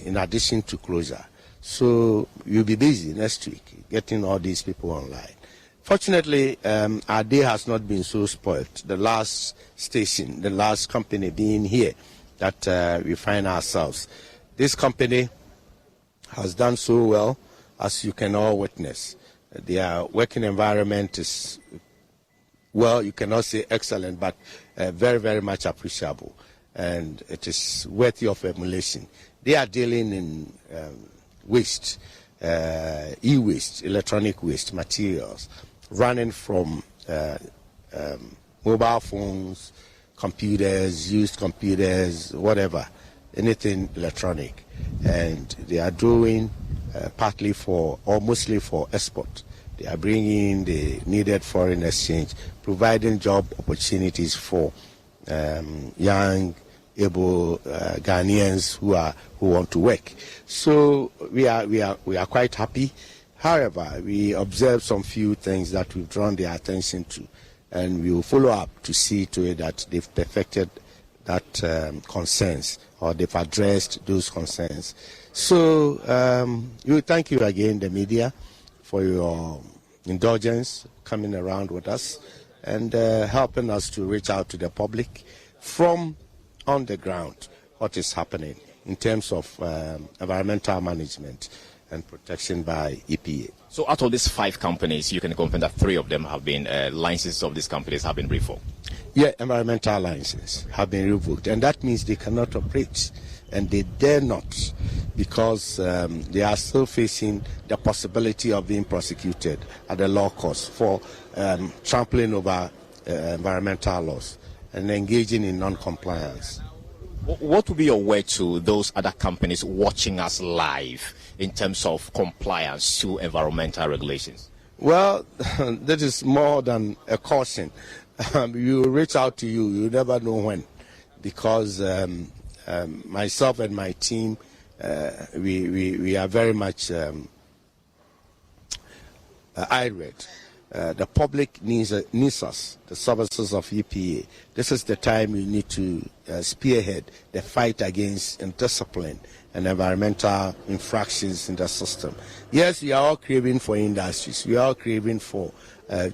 in addition to closure. So we'll be busy next week getting all these people online. Fortunately, our day has not been so spoiled. The last station, the last company being here that we find ourselves. This company has done so well, as you can all witness. Their working environment is, well, you cannot say excellent, but very, very much appreciable. And it is worthy of emulation. They are dealing in waste, e-waste, electronic waste materials, running from mobile phones, computers, used computers, whatever, anything electronic. And they are doing partly for, or mostly for export. They are bringing the needed foreign exchange, providing job opportunities for young able Ghanaians who want to work. So we are quite happy. However, we observe some few things that we've drawn their attention to, and we will follow up to see to it that they've perfected that concerns, or they've addressed those concerns. So we thank you again, the media, for your indulgence, coming around with us and helping us to reach out to the public from on the ground what is happening in terms of environmental management and protection by EPA. So out of these 5 companies, you can confirm that 3 of them have been, licenses of these companies have been revoked? Yeah, environmental licenses have been revoked, and that means they cannot operate, and they dare not, because they are still facing the possibility of being prosecuted at the law courts for trampling over environmental laws and engaging in non-compliance. What would be your word to those other companies watching us live in terms of compliance to environmental regulations? Well, that is more than a caution. We will reach out to you. You never know when, because myself and my team, we are very much irate. The public needs us, the services of EPA. This is the time we need to spearhead the fight against indiscipline and environmental infractions in the system. Yes, we are all craving for industries. We are all craving for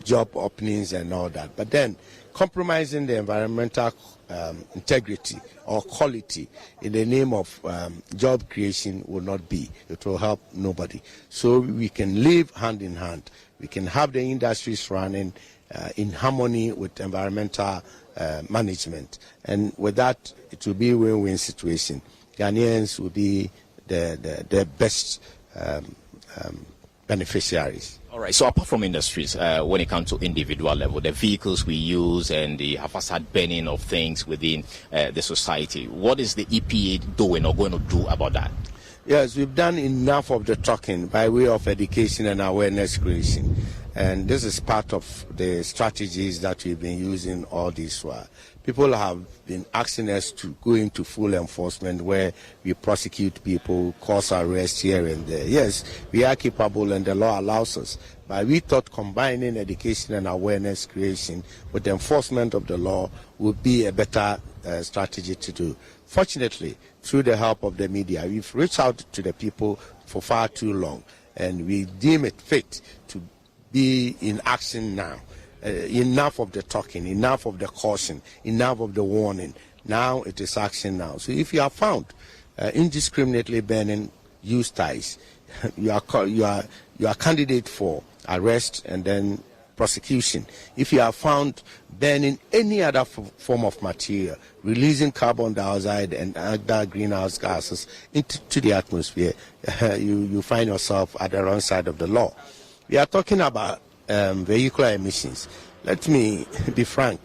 job openings and all that. But then compromising the environmental integrity or quality in the name of job creation will not be. It will help nobody. So we can live hand in hand. We can have the industries running in harmony with environmental management. And with that, it will be a win-win situation. Ghanaians will be the best beneficiaries. All right, so apart from industries, when it comes to individual level, the vehicles we use and the haphazard burning of things within the society, what is the EPA doing or going to do about that? Yes, we've done enough of the talking by way of education and awareness creation. And this is part of the strategies that we've been using all this while. People have been asking us to go into full enforcement where we prosecute people, cause arrest here and there. Yes, we are capable and the law allows us. But we thought combining education and awareness creation with the enforcement of the law would be a better strategy to do. Fortunately, through the help of the media, we've reached out to the people for far too long, and we deem it fit to be in action now. Enough of the talking, enough of the caution, enough of the warning. Now it is action now. So if you are found indiscriminately burning used ties, you are candidate for arrest and then prosecution. If you are found burning any other form of material, releasing carbon dioxide and other greenhouse gases into the atmosphere, you find yourself at the wrong side of the law. We are talking about vehicular emissions. Let me be frank,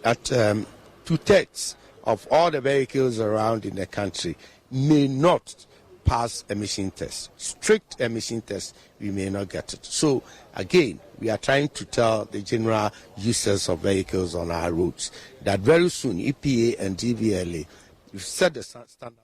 that 2/3 of all the vehicles around in the country may not pass emission tests. Strict emission tests, we may not get it. So again, we are trying to tell the general users of vehicles on our roads that very soon EPA and DVLA will set the standard.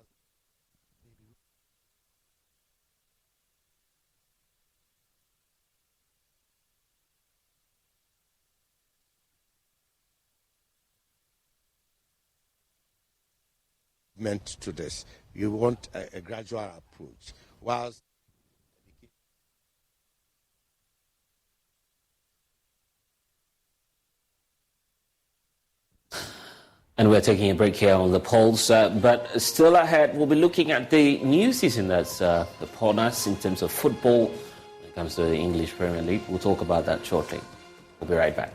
Meant to this. We want a gradual approach. Whilst And we're taking a break here on the polls, but still ahead, we'll be looking at the new season that's upon us in terms of football. When it comes to the English Premier League, we'll talk about that shortly. We'll be right back.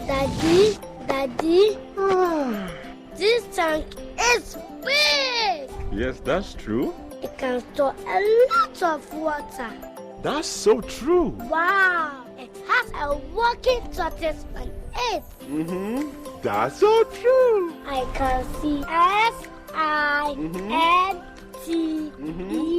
Daddy, this tank is big. Yes, that's true. It can store a lot of water. That's so true. Wow, it has a working tortoise on it. That's so true. I can see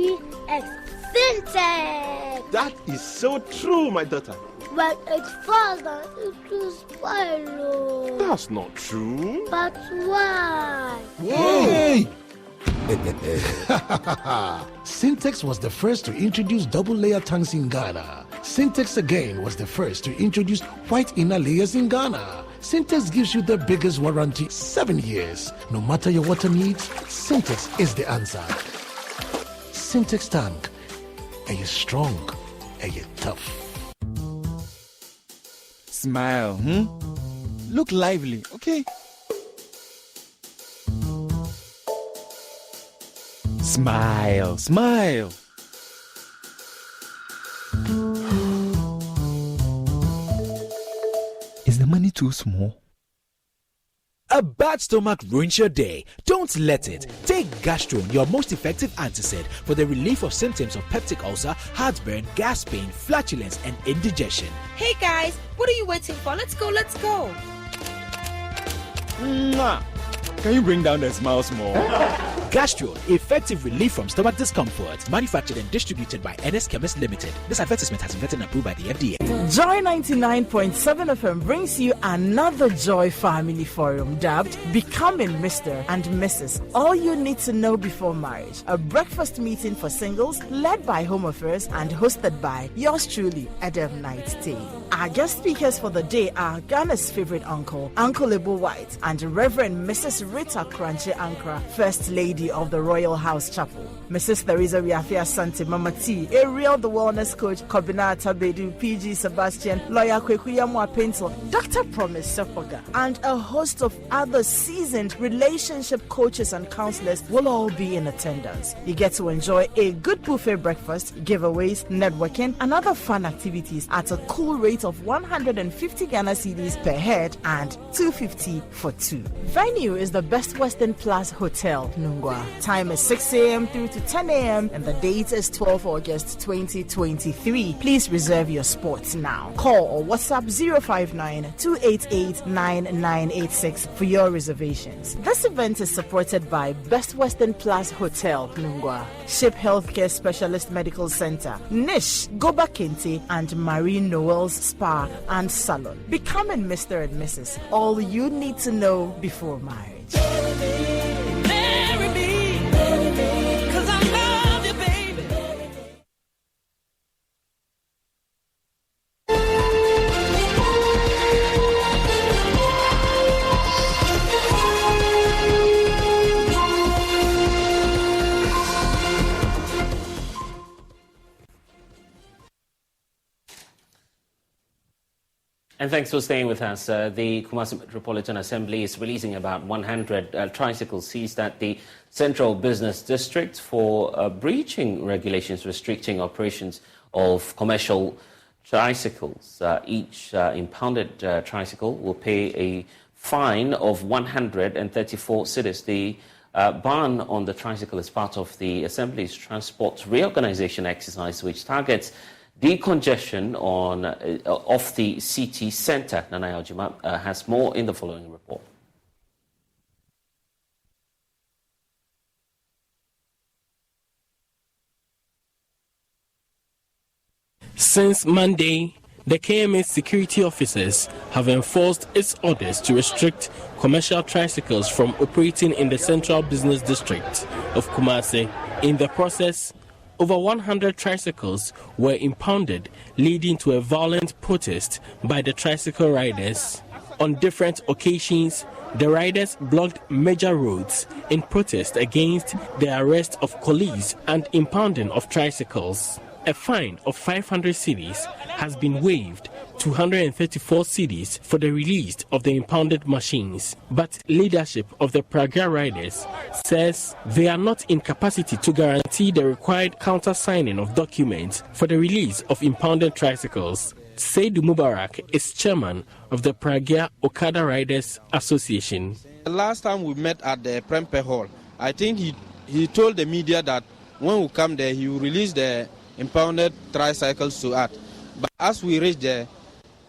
SINTEX. Syntax. That is so true, my daughter. When it falls down, it will spoil. That's not true. But why? Hey! Syntex was the first to introduce double-layer tanks in Ghana. Syntex again was the first to introduce white inner layers in Ghana. Syntex gives you the biggest warranty, 7 years. No matter your water needs, Syntex is the answer. Syntex tank. Are you strong? Are you tough? Smile, Look lively, okay? Smile, smile. Is the money too small? A bad stomach ruins your day. Don't let it. Take Gastron, your most effective antacid for the relief of symptoms of peptic ulcer, heartburn, gas pain, flatulence, and indigestion. Hey guys, what are you waiting for? Let's go. Mwah. Can you bring down the smile small? Gastron, effective relief from stomach discomfort. Manufactured and distributed by NS Chemist Limited. This advertisement has been vetted and approved by the FDA. Joy 99.7 FM brings you another Joy Family Forum dubbed Becoming Mr. and Mrs. All You Need to Know Before Marriage. A breakfast meeting for singles led by Home Affairs and hosted by yours truly, Adam Knight Tay. Our guest speakers for the day are Ghana's favorite uncle, Uncle Ebo White, and Reverend Mrs. Rita Kranche Ankra, First Lady of the Royal House Chapel. Mrs. Theresa Riafia Sante, Mama T, Ariel the Wellness Coach, Kobina Tabedu, PG Sebastian, Lawyer Kwekuya Pencil, Dr. Promise Sepoga, and a host of other seasoned relationship coaches and counselors will all be in attendance. You get to enjoy a good buffet breakfast, giveaways, networking, and other fun activities at a cool rate of 150 Ghana cedis per head and 250 for two. Venue is the Best Western Plus Hotel, Nungwa. Time is 6 a.m. through to 10 a.m. and the date is 12 August 2023. Please reserve your spots now. Call or WhatsApp 059-288-9986 for your reservations. This event is supported by Best Western Plus Hotel, Nungwa, Ship Healthcare Specialist Medical Center, Nish, Goba Kente, and Marie Noel's Spa and Salon. Becoming Mr. and Mrs. All you need to know before marriage. Marry me, 'cause I love you, baby. And thanks for staying with us. The Kumasi Metropolitan Assembly is releasing about 100 tricycles seized at the Central Business District for breaching regulations restricting operations of commercial tricycles. Each impounded tricycle will pay a fine of 134 cedis. The ban on the tricycle is part of the Assembly's transport reorganization exercise, which targets decongestion of the city centre. Nana Aljuma has more in the following report. Since Monday, the KMA security officers have enforced its orders to restrict commercial tricycles from operating in the Central Business District of Kumasi. In the process, over 100 tricycles were impounded, leading to a violent protest by the tricycle riders. On different occasions, the riders blocked major roads in protest against the arrest of colleagues and impounding of tricycles. A fine of 500 cedis has been waived, 234 cedis for the release of the impounded machines. But leadership of the Praga riders says they are not in capacity to guarantee the required counter-signing of documents for the release of impounded tricycles. Seydou Mubarak is chairman of the Pragia Okada Riders Association. The last time we met at the Prempe Hall, I think he told the media that when we come there, he will release the impounded tricycles to us. But as we reached there,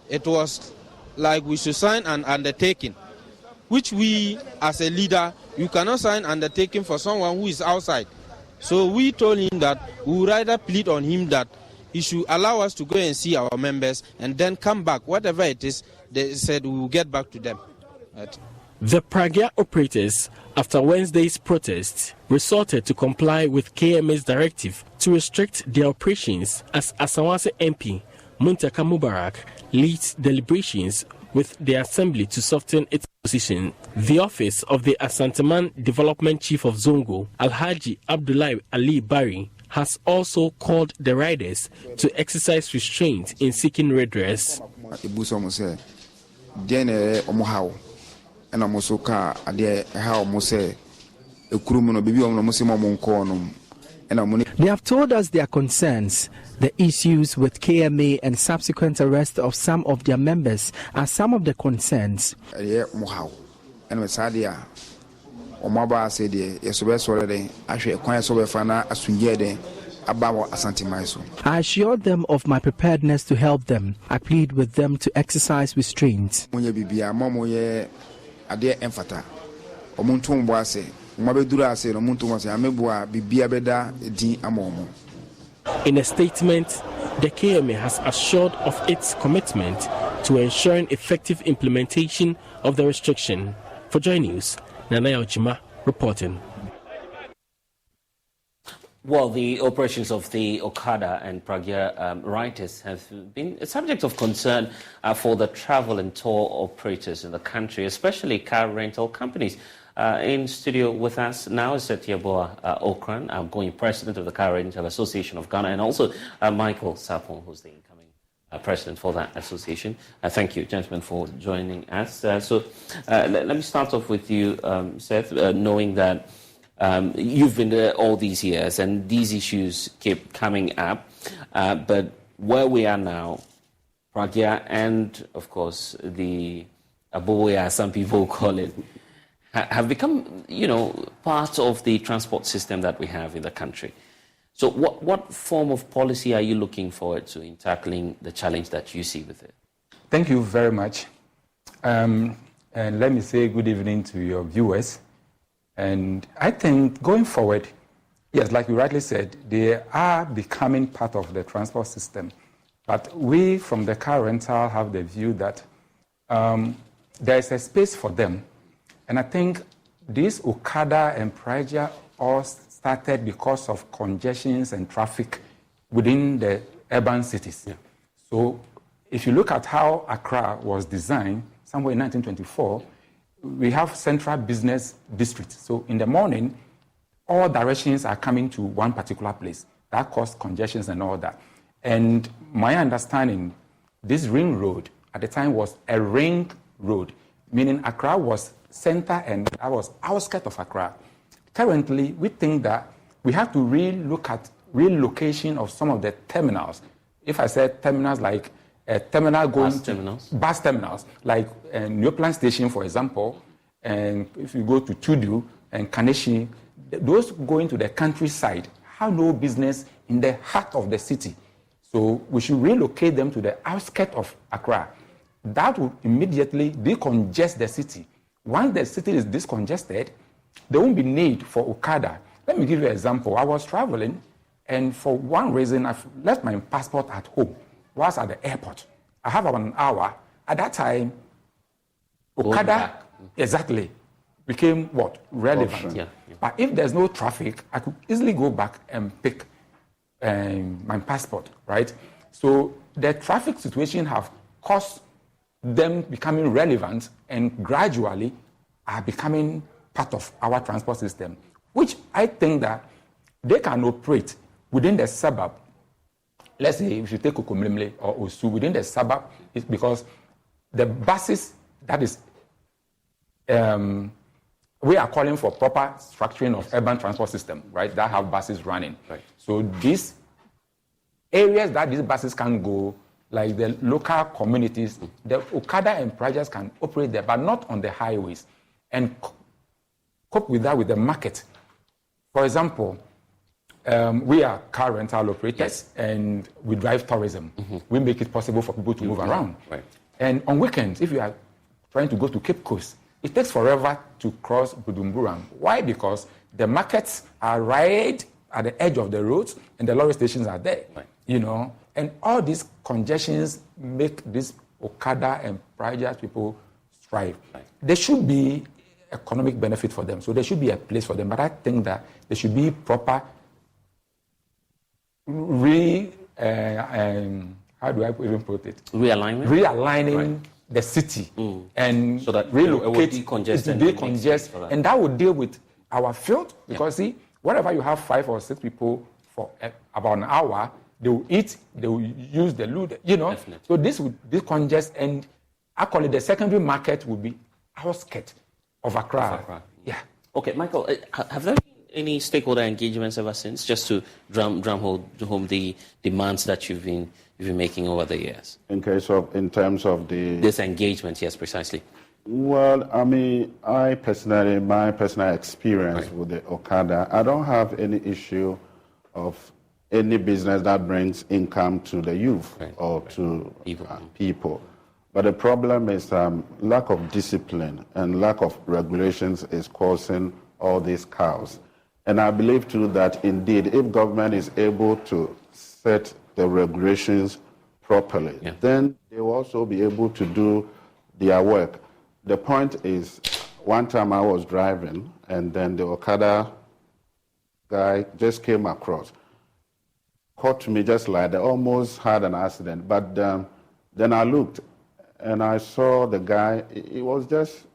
it was like we should sign an undertaking, which we, as a leader, you cannot sign undertaking for someone who is outside. So we told him that we would rather plead on him that he should allow us to go and see our members and then come back. Whatever it is, they said we will get back to them. Right. The Pragia operators, after Wednesday's protest, resorted to comply with KMA's directive to restrict their operations as Asawase MP Muntaka Mubarak leads deliberations with the assembly to soften its position. The office of the Asanteman Development Chief of Zongo, Alhaji Abdullahi Ali Bari, has also called the riders to exercise restraint in seeking redress. And I'm also car at the how Mose a crewman baby on They have told us their concerns, the issues with KMA and subsequent arrest of some of their members are some of the concerns. And Sadia or Maba said, yes, already. Actually, acquire so fana as we get about Asantimaiso. I assured them of my preparedness to help them. I plead with them to exercise restraint. Adia emfata omuntu mbwase mabedura ase omuntu mbwase amebua bibia beda din amomo. In a statement, the KMA has assured of its commitment to ensuring effective implementation of the restriction. For Joy News, Nanaya Ochima reporting. Well, the operations of the Okada and Pragia riders have been a subject of concern for the travel and tour operators in the country, especially car rental companies. In studio with us now is Setiaboa Okran, outgoing president of the Car Rental Association of Ghana, and also Michael Sapon, who's the incoming president for that association. Thank you, gentlemen, for joining us. Let me start off with you, Seth, knowing that you've been there all these years and these issues keep coming up. But where we are now, Pragia and, of course, the Aboya, some people call it, have become, part of the transport system that we have in the country. So what form of policy are you looking forward to in tackling the challenge that you see with it? Thank you very much. And let me say good evening to your viewers. And I think going forward, yes, like you rightly said, they are becoming part of the transport system. But we from the car rental have the view that there is a space for them. And I think this Okada and Pragia all started because of congestions and traffic within the urban cities. Yeah. So if you look at how Accra was designed, somewhere in 1924, we have central business districts. So in the morning, all directions are coming to one particular place. That caused congestions and all that. And my understanding, this ring road at the time was a ring road, meaning Accra was center and I was outskirts of Accra. Currently, we think that we have to relook at relocation of some of the terminals. If I said terminals like a terminal going bus terminals, like Neoplan Station, for example, and if you go to Tudu and Kaneshi, those going to the countryside have no business in the heart of the city. So we should relocate them to the outskirts of Accra. That will immediately decongest the city. Once the city is discongested, there won't be need for Okada. Let me give you an example. I was traveling, and for one reason, I've left my passport at home. Was at the airport. I have about an hour. At that time, Okada exactly became what? Relevant. Yeah. But if there's no traffic, I could easily go back and pick my passport, right? So the traffic situation have caused them becoming relevant and gradually are becoming part of our transport system, which I think that they can operate within the suburb. Let's say if you take Okomlemle or Osu, within the suburb, it's because the buses, that is, we are calling for proper structuring of urban transport system, right, that have buses running. Right. So these areas that these buses can go, like the local communities, the Okada and Prajas can operate there, but not on the highways, and cope with that with the market. For example, we are car rental operators, and we drive tourism. We make it possible for people to move around. Right. And on weekends, if you are trying to go to Cape Coast, it takes forever to cross Bujumbura. Why? Because the markets are right at the edge of the roads, and the lorry stations are there. Right. You know, and all these congestions make this Okada and Prajas people strive. Right. There should be economic benefit for them, so there should be a place for them. But I think that there should be proper how do I even put it? Realigning the city and so that relocate, it will decongest, and that would deal with our field, because see, wherever you have 5 or 6 people for about an hour, they will eat, they will use the loo, you know. Definitely. So this would decongest, and actually the secondary market would be outskirts of Accra. Yeah. Okay, Michael, have there been any stakeholder engagements ever since, just to drum home the demands that you've been making over the years? In terms of this engagement, yes, precisely. Well, I mean, my personal experience with the Okada, I don't have any issue of any business that brings income to the youth or to people. But the problem is lack of discipline and lack of regulations is causing all these chaos. And I believe too that indeed, if government is able to set the regulations properly, then they will also be able to do their work. The point is, one time I was driving, and then the Okada guy just came across, caught me just like that, almost had an accident. But then I looked, and I saw the guy, he was just,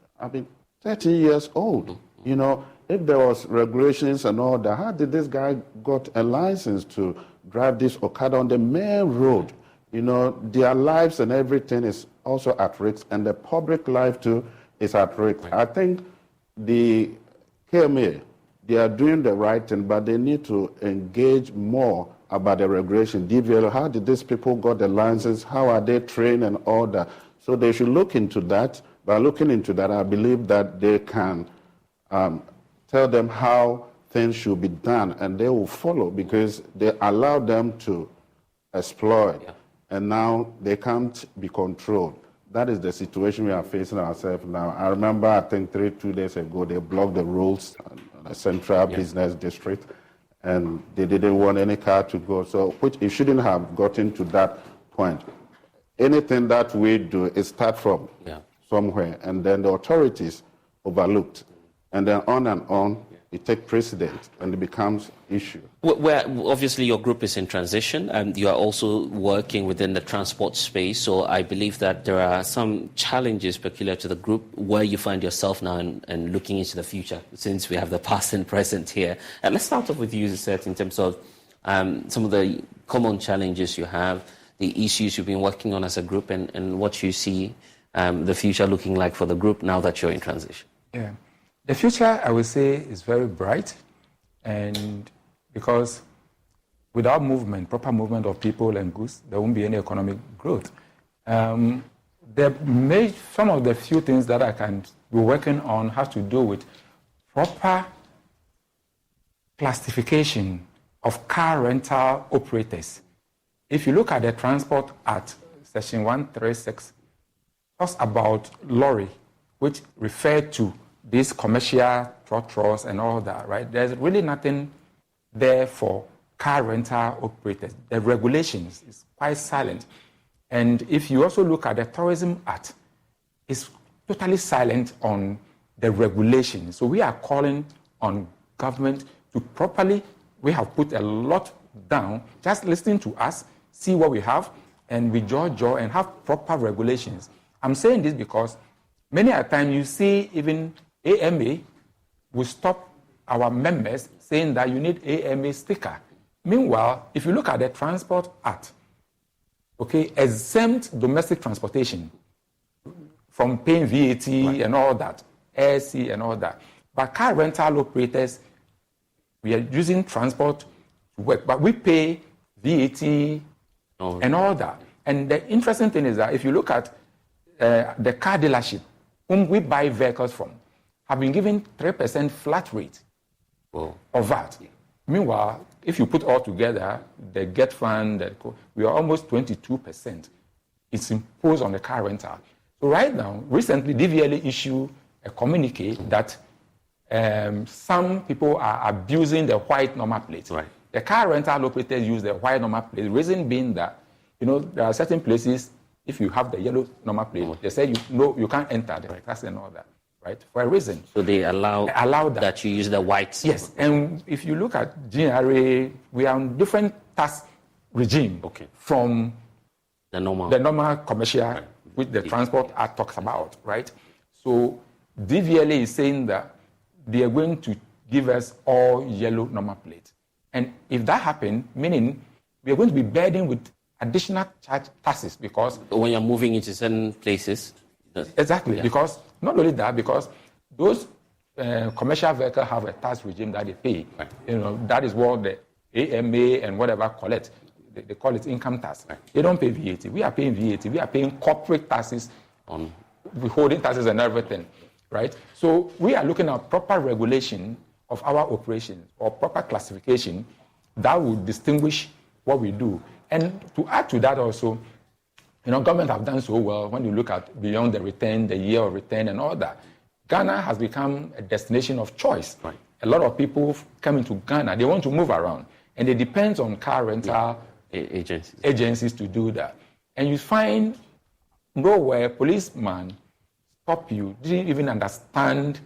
30 years old. You know, if there was regulations and all that, how did this guy got a license to drive this Okada on the main road? You know, their lives and everything is also at risk, and the public life too is at risk. I think the KMA, they are doing the right thing, but they need to engage more about the regulation. DVL, how did these people got the license? How are they trained and all that? So they should look into that. By looking into that, I believe that they can tell them how things should be done, and they will follow, because they allow them to exploit. And now they can't be controlled. That is the situation we are facing ourselves now. I remember, I think 2 days ago, they blocked the roads in the central business district, and they didn't want any car to go. So, which it shouldn't have gotten to that point. Anything that we do is start from somewhere, and then the authorities overlooked, and then on, it takes precedence, and it becomes issue. Where obviously your group is in transition, and you are also working within the transport space. So I believe that there are some challenges peculiar to the group where you find yourself now and looking into the future, since we have the past and present here. And let's start off with you, Seth, in terms of some of the common challenges you have, the issues you've been working on as a group, and what you see the future looking like for the group now that you're in transition. Yeah. The future, I would say, is very bright, and because without movement, proper movement of people and goods, there won't be any economic growth. Some of the few things that I can be working on has to do with proper classification of car rental operators. If you look at the Transport Act, Section 136, talks about lorry, which refer to these commercial trotros and all that, right? There's really nothing there for car rental operators. The regulations is quite silent. And if you also look at the Tourism Act, it's totally silent on the regulations. So we are calling on government to properly, we have put a lot down, just listening to us, see what we have, and we jaw and have proper regulations. I'm saying this because many a time you see even AMA will stop our members saying that you need AMA sticker. Meanwhile, if you look at the Transport Act, exempt domestic transportation from paying VAT and all that, AirC and all that. But car rental operators, we are using transport to work, but we pay VAT and all that. And the interesting thing is that if you look at the car dealership whom we buy vehicles from, have been given 3% flat rate of VAT. Meanwhile, if you put all together, the GET fund, we are almost 22%. It's imposed on the car rental. So right now, recently, DVLA issued a communique that some people are abusing the white number plate. Right. The car rental operators use the white number plate. The reason being that, there are certain places, if you have the yellow number plate, they say you can't enter the tax and all that, right? For a reason. So they allow that you use the white. Yes, and if you look at GRA, we are on different tax regime from the normal commercial, which the Transport Act talks about, right? So DVLA is saying that they are going to give us all yellow number plate. And if that happens, meaning we are going to be burdened with additional taxes because... When you're moving into certain places. Exactly, because not only that, because those commercial vehicles have a tax regime that they pay. Right. That is what the AMA and whatever call it. They call it income tax. Right. They don't pay VAT. We are paying VAT. We are paying corporate taxes on withholding taxes and everything, right? So we are looking at proper regulation of our operations or proper classification that would distinguish what we do. And to add to that also, government have done so well when you look at beyond the return, the year of return and all that. Ghana has become a destination of choice. Right. A lot of people come into Ghana, they want to move around, and they depend on car rental agencies to do that. And you find nowhere policeman stop you, didn't even understand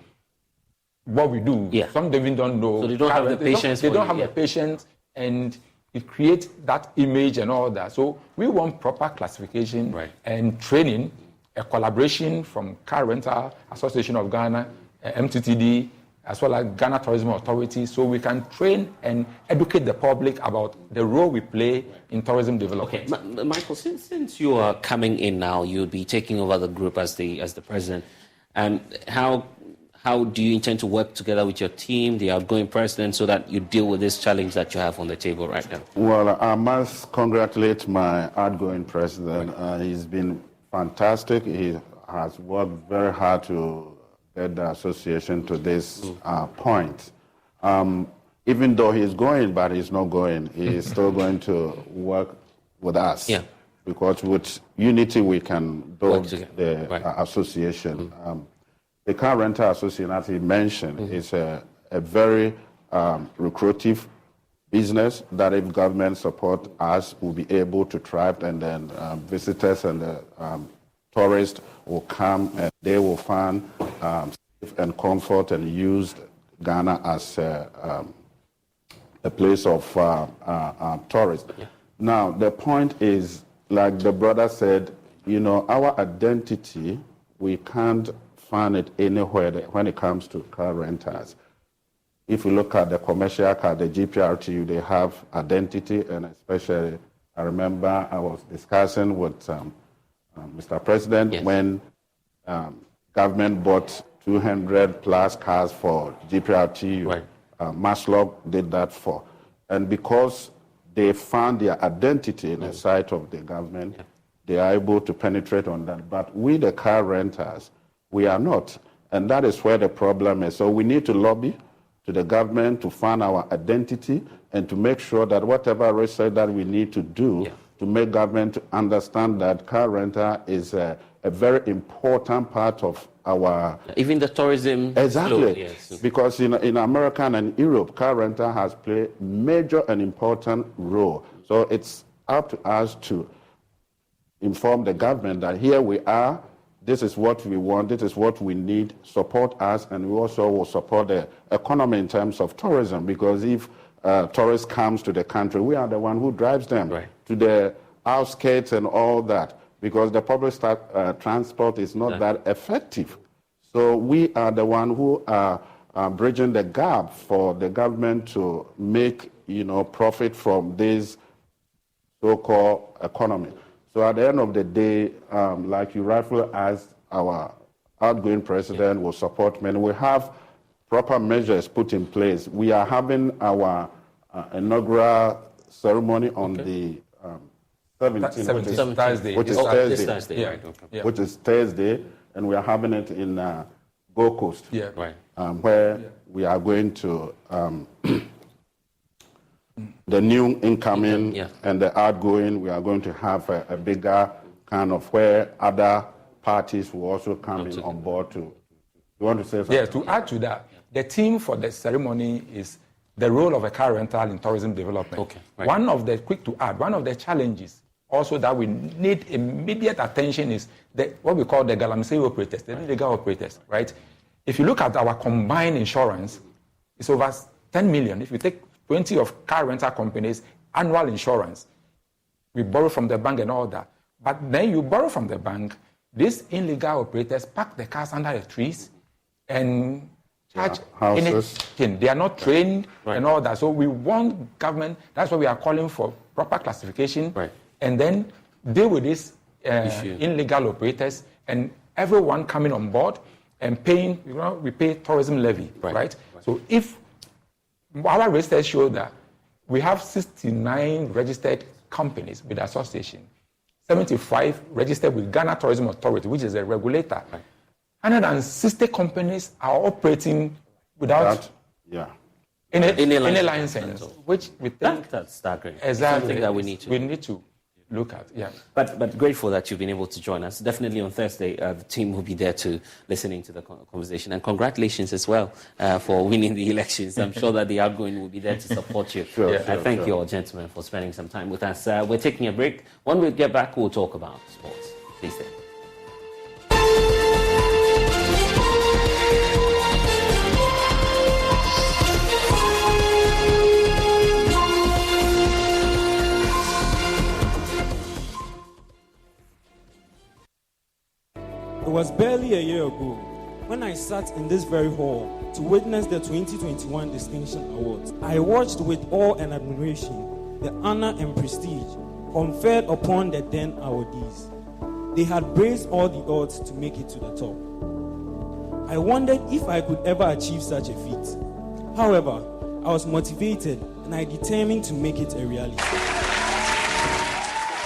what we do. Yeah. Some even don't know. So they don't have the patience. They don't have the patience, and it creates that image and all that. So we want proper classification and training, a collaboration from Car Rental Association of Ghana, MTTD, as well as Ghana Tourism Authority, so we can train and educate the public about the role we play in tourism development. Okay, Michael, since you are coming in now, you'll be taking over the group as the president. How do you intend to work together with your team, the outgoing president, so that you deal with this challenge that you have on the table right now? Well, I must congratulate my outgoing president. He's been fantastic. He has worked very hard to get the association to this point. Even though he's going, but he's not going, he's still going to work with us. Yeah. Because with unity, we can build the association. The Car Rental Association, as he mentioned, is a very lucrative business that if government support us, we'll be able to thrive, and then visitors and tourists will come and they will find safe and comfort and use Ghana as a place of tourists. Yeah. Now, the point is, like the brother said, our identity, we can't find it anywhere when it comes to car renters. If you look at the commercial car, the GPRTU, they have identity, and especially, I remember I was discussing with Mr. President when government bought 200 plus cars for GPRTU. Right. Maslow did that for. And because they found their identity in the sight of the government, they are able to penetrate on that. But we, the car renters, we are not. And that is where the problem is. So we need to lobby to the government to find our identity and to make sure that whatever research that we need to do to make government understand that car rental is a very important part of our... Even the tourism... Exactly. Because in America and in Europe, car rental has played major and important role. So it's up to us to inform the government that here we are, this is what we want, this is what we need, support us, and we also will support the economy in terms of tourism, because if tourists comes to the country, we are the one who drives them to the outskirts and all that, because the public transport is not that effective. So we are the one who are bridging the gap for the government to make, profit from this so-called economy. So at the end of the day, like you rightfully asked, our outgoing president will support men. We have proper measures put in place. We are having our inaugural ceremony on the 17th, Thursday. Which is Thursday. Thursday. Thursday, right? Okay. Yeah. Which is Thursday, and we are having it in Gold Coast. Yeah. Right. Where we are going to the new incoming and the outgoing. We are going to have a bigger kind of where other parties will also come in on board to. You want to say something? Yes, to add to that, the theme for the ceremony is the role of a car rental in tourism development. Okay, right. One of the challenges also that we need immediate attention is what we call the galamsey operators, the illegal operators, right? If you look at our combined insurance, it's over 10 million. If you take 20 of car rental companies, annual insurance, we borrow from the bank and all that. But then you borrow from the bank, these illegal operators park the cars under the trees and charge anything. They are not trained and all that. So we want government, that's why we are calling for proper classification and then deal with these illegal operators and everyone coming on board and paying, we pay tourism levy, right? So if our research show that we have 69 registered companies with the association, 75 registered with Ghana Tourism Authority, which is a regulator. 160 companies are operating without any license, which we think that's staggering. Exactly. Something that we need to look at. Yeah. But grateful that you've been able to join us. Definitely on Thursday, the team will be there to listening to the conversation. And congratulations as well for winning the elections. I'm sure that the outgoing will be there to support you. I thank you all, gentlemen, for spending some time with us. We're taking a break. When we get back, we'll talk about sports. Please stay. It was barely a year ago when I sat in this very hall to witness the 2021 Distinction Awards. I watched with awe and admiration the honor and prestige conferred upon the then awardees. They had braved all the odds to make it to the top. I wondered if I could ever achieve such a feat. However, I was motivated and I determined to make it a reality.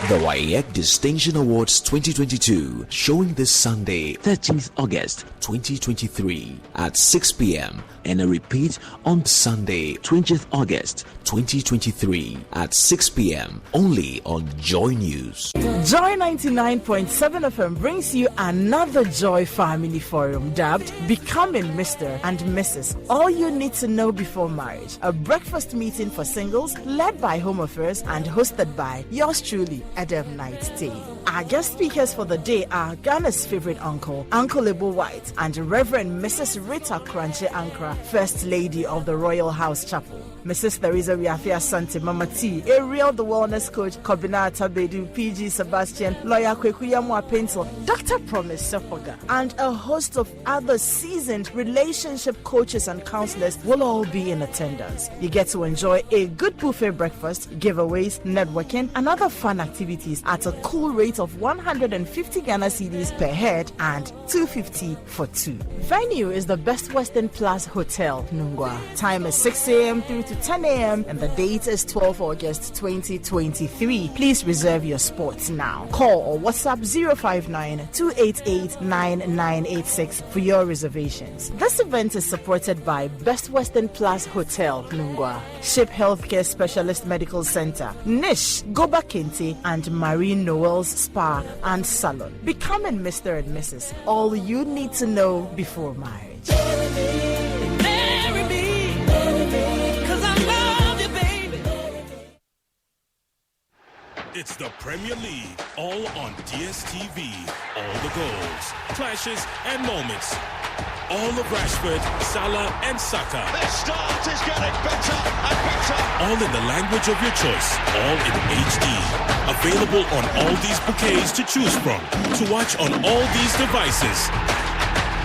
The WAEC Distinction Awards 2022, showing this Sunday, 13th August 2023 at 6 p.m. and a repeat on Sunday, 20th August 2023 at 6 p.m. only on Joy News. Joy 99.7 FM brings you another Joy Family Forum dubbed Becoming Mr. and Mrs. All You Need to Know Before Marriage, a breakfast meeting for singles led by Home Affairs and hosted by yours truly, Adam Knight Tay. Our guest speakers for the day are Ghana's favorite uncle, Uncle Lebo White, and Reverend Mrs. Rita Kranche Ankra, First Lady of the Royal House Chapel. Mrs. Theresa Riafia Sante, Mama T, Ariel the Wellness Coach, Kobina Tabedu, PG Sebastian, Lawyer Kwekuyamwa Pencil, Dr. Promise Sepoga, and a host of other seasoned relationship coaches and counselors will all be in attendance. You get to enjoy a good buffet breakfast, giveaways, networking, and other fun activities at a cool rate of 150 Ghana cedis per head and 250 for two. Venue is the Best Western Plus Hotel, Nungwa. Time is 6 a.m. through to 10 a.m. and the date is 12 August 2023. Please reserve your spots now. Call or WhatsApp 059-288-9986 for your reservations. This event is supported by Best Western Plus Hotel, Nungwa, Ship Healthcare Specialist Medical Center, Nish, Goba Kente, and Marine Noel's Spa and Salon. Becoming Mr. and Mrs. All you need to know before marriage. It's the Premier League, all on DSTV. All the goals, clashes, and moments. All of Rashford, Salah, and Saka. Their start is getting better and better. All in the language of your choice. All in HD. Available on all these bouquets to choose from. To watch on all these devices.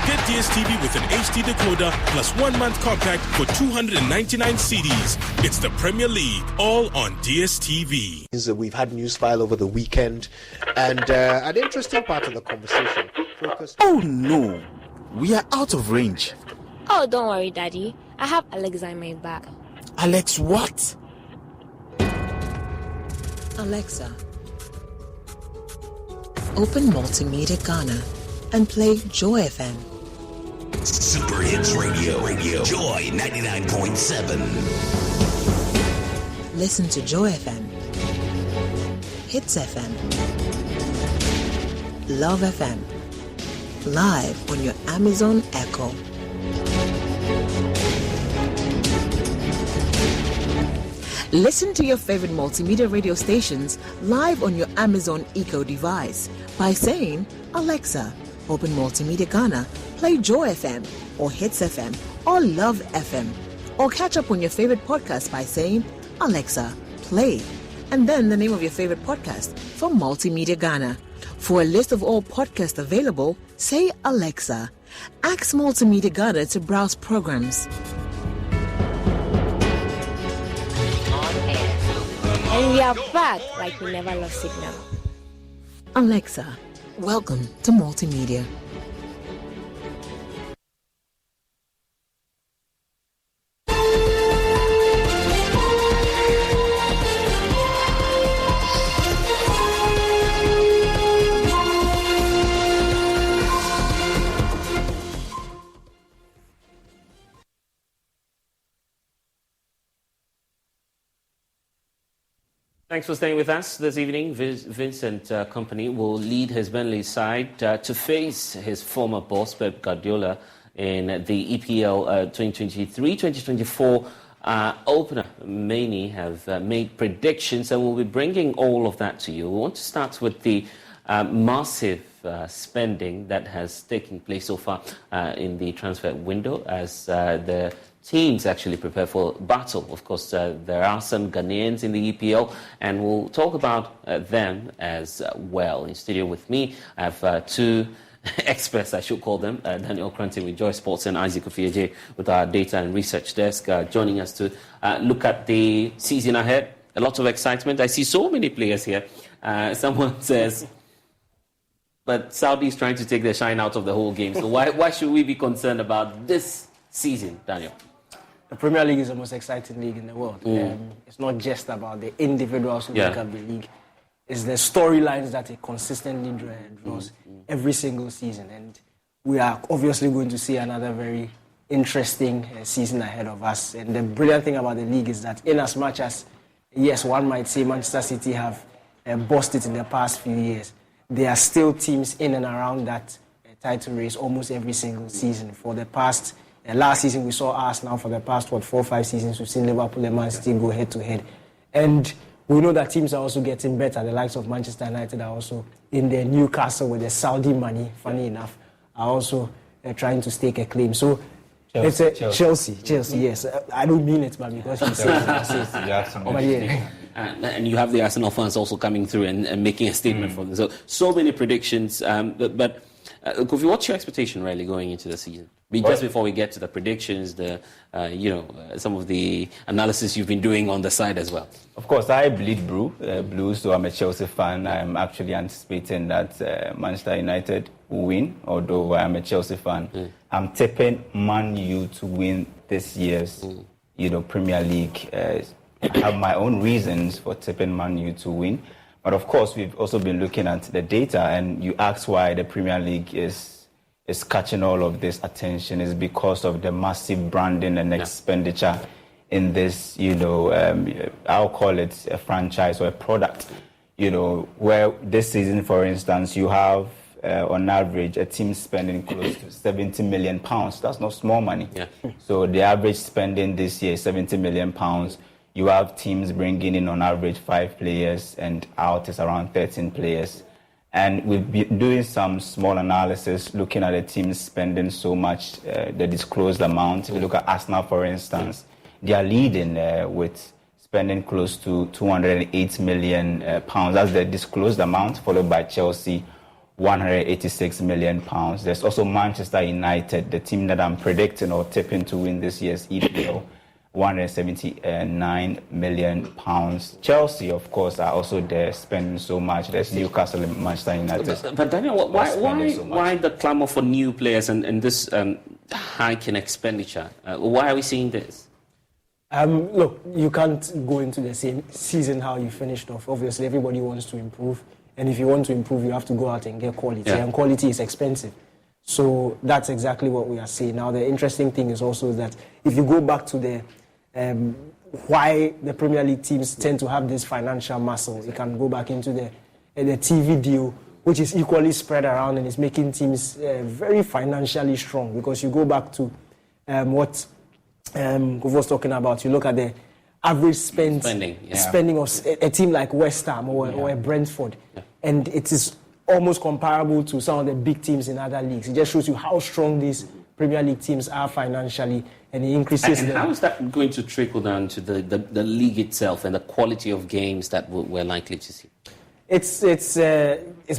Get DSTV with an HD decoder plus 1 month compact for 299 CDs. It's the Premier League, all on DSTV. We've had news file over the weekend, and an interesting part of the conversation focused. Oh no, we are out of range. Oh, don't worry, Daddy. I have Alexa in my bag. Alex, what? Alexa, open Multimedia Ghana and play Joy FM. Super Hits Radio, Joy 99.7. Listen to Joy FM, Hits FM, Love FM, live on your Amazon Echo. Listen to your favorite multimedia radio stations live on your Amazon Echo device by saying, Alexa, open Multimedia Ghana, play Joy FM or Hits FM or Love FM. Or catch up on your favorite podcast by saying, Alexa, play, and then the name of your favorite podcast from Multimedia Ghana. For a list of all podcasts available, say Alexa. Ask Multimedia Ghana to browse programs. And we are back like we never lost signal. Alexa, welcome to Multimedia. Thanks for staying with us this evening. Vincent Kompany will lead his Burnley side to face his former boss, Pep Guardiola, in the EPL 2023-2024 opener. Many have made predictions, and we'll be bringing all of that to you. We want to start with the massive spending that has taken place so far in the transfer window as the teams actually prepare for battle. Of course, there are some Ghanaians in the EPL, and we'll talk about them as well. In studio with me, I have two experts, I should call them, Daniel Kranti with Joy Sports and Isaac Ofieje with our data and research desk, joining us to look at the season ahead. A lot of excitement. I see so many players here. Someone says, but Saudi is trying to take the shine out of the whole game. So why should we be concerned about this season, Daniel? The Premier League is the most exciting league in the world. It's not just about the individuals who make up the league. It's the storylines that it consistently draws every single season. And we are obviously going to see another very interesting season ahead of us. And the brilliant thing about the league is that in as much as, yes, one might say Manchester City have bossed it in the past few years, there are still teams in and around that title race almost every single season. For the past last season, we saw Arsenal. For the past, 4 or 5 seasons, we've seen Liverpool and Man City go head-to-head. And we know that teams are also getting better. The likes of Manchester United are also in there. Newcastle, with the Saudi money, funny enough, are also trying to stake a claim. So Chelsea, it's Chelsea, yes. I don't mean it, but because you say it. And you have the Arsenal fans also coming through and making a statement for them. So many predictions. But Kofi, what's your expectation really going into the season? Just before we get to the predictions, some of the analysis you've been doing on the side as well. Of course, I bleed blue, so I'm a Chelsea fan. I'm actually anticipating that Manchester United will win, although I'm a Chelsea fan. I'm tipping Man U to win this year's Premier League. I have my own reasons for tipping Man U to win. But of course, we've also been looking at the data, and you asked why the Premier League is catching all of this attention. Is because of the massive branding and expenditure in this, I'll call it a franchise or a product, where this season, for instance, you have on average a team spending close to £70 million. That's not small money. So the average spending this year is £70 million. You have teams bringing in on average 5 players, and out is around 13 players. And we've been doing some small analysis, looking at the teams spending so much, the disclosed amount. If you look at Arsenal, for instance, they are leading with spending close to £208 million. That's the disclosed amount, followed by Chelsea, £186 million. There's also Manchester United, the team that I'm predicting or tipping to win this year's EPL. £179 million. Chelsea, of course, are also there spending so much. There's Newcastle and Manchester United. But Daniel, why the clamour for new players and this hike in expenditure? Why are we seeing this? Look, you can't go into the same season how you finished off. Obviously, everybody wants to improve. And if you want to improve, you have to go out and get quality. And quality is expensive. So that's exactly what we are saying. Now, the interesting thing is also that if you go back to the why the Premier League teams tend to have this financial muscle, you can go back into the TV deal, which is equally spread around and is making teams very financially strong. Because you go back to what Kufu was talking about, you look at the average spending of a team like West Ham or a Brentford, and it is almost comparable to some of the big teams in other leagues. It just shows you how strong these Premier League teams are financially, and it increases. And how is that going to trickle down to the league itself and the quality of games that we're likely to see? It's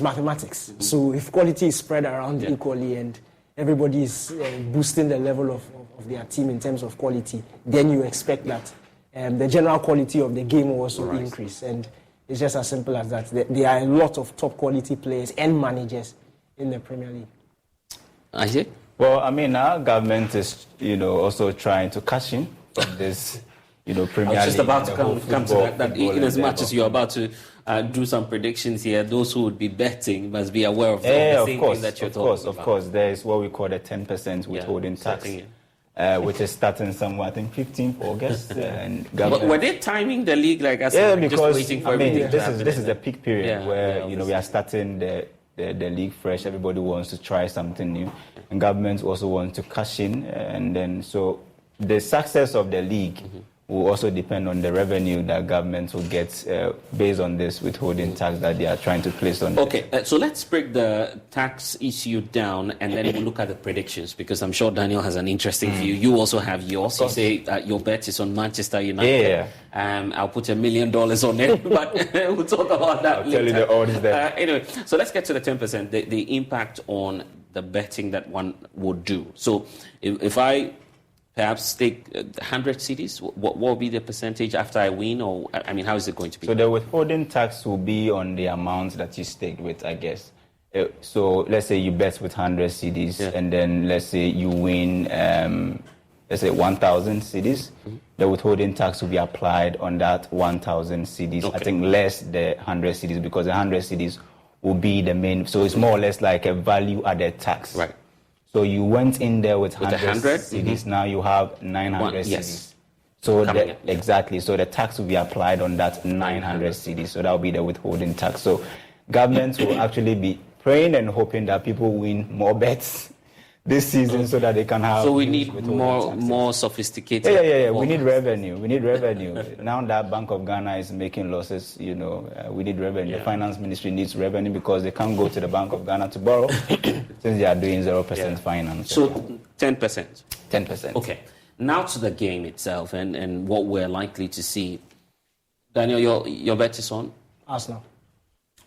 mathematics. So if quality is spread around equally and everybody is boosting the level of their team in terms of quality, then you expect that the general quality of the game will also increase. And it's just as simple as that. There are a lot of top quality players and managers in the Premier League. Isaac? Well, I mean, our government is, also trying to cash in from this, Premier League. I was just about to come to that in as much as you're about to do some predictions here, those who would be betting must be aware of the same thing that you're talking about. Of course. There is what we call the 10% withholding tax. Which is starting somewhere, I think, 15th August. And were they timing the league like us? Yeah, because just waiting for this is the peak period where we are starting the league fresh. Everybody wants to try something new, and governments also want to cash in, and then so the success of the league will also depend on the revenue that governments will get based on this withholding tax that they are trying to place on. Okay, so let's break the tax issue down and then we'll look at the predictions, because I'm sure Daniel has an interesting view. You also have yours. You say your bet is on Manchester United. I'll put $1 million on it, but we'll talk about that later. I'll tell you the odds there. Anyway, so let's get to the 10%, the impact on the betting that one would do. So if I perhaps stake 100 cedis, what will be the percentage after I win? Or, I mean, how is it going to be? So the withholding tax will be on the amount that you staked with, I guess. So let's say you bet with 100 cedis, and then let's say you win, let's say 1,000 cedis. The withholding tax will be applied on that 1,000 cedis. I think less the 100 cedis, because the 100 cedis will be the main. So it's more or less like a value-added tax. Right. So you went in there with 100 cedis, now you have 900 cedis. So exactly. So the tax will be applied on that 900 cedis. So that will be the withholding tax. So governments will actually be praying and hoping that people win more bets this season so that they can have. So we need more sophisticated. Yeah. We need revenue. Now that Bank of Ghana is making losses, we need revenue. The finance ministry needs revenue because they can't go to the Bank of Ghana to borrow since they are doing 0% finance. So 10%. 10%. Okay. Now to the game itself and what we're likely to see. Daniel, your bet is on? Arsenal.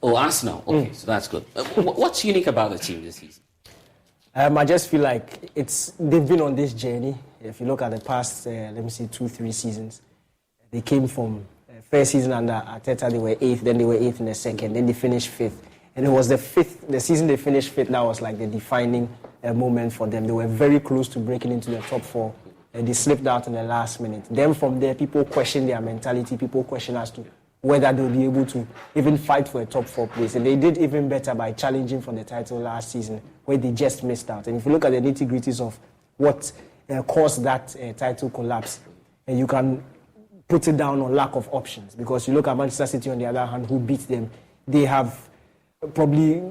Oh, Arsenal. Okay, so that's good. What's unique about the team this season? I just feel like they've been on this journey. If you look at the past, 2-3 seasons, they came from first season under Arteta, they were 8th, then they were 8th in the second, then they finished 5th. And it was the season they finished 5th, that was like the defining moment for them. They were very close to breaking into the top 4, and they slipped out in the last minute. Then from there, people question their mentality, people question as to whether they'll be able to even fight for a top 4 place. And they did even better by challenging for the title last season, where they just missed out. And if you look at the nitty-gritties of what caused that title collapse, you can put it down on lack of options. Because you look at Manchester City, on the other hand, who beat them, they have probably,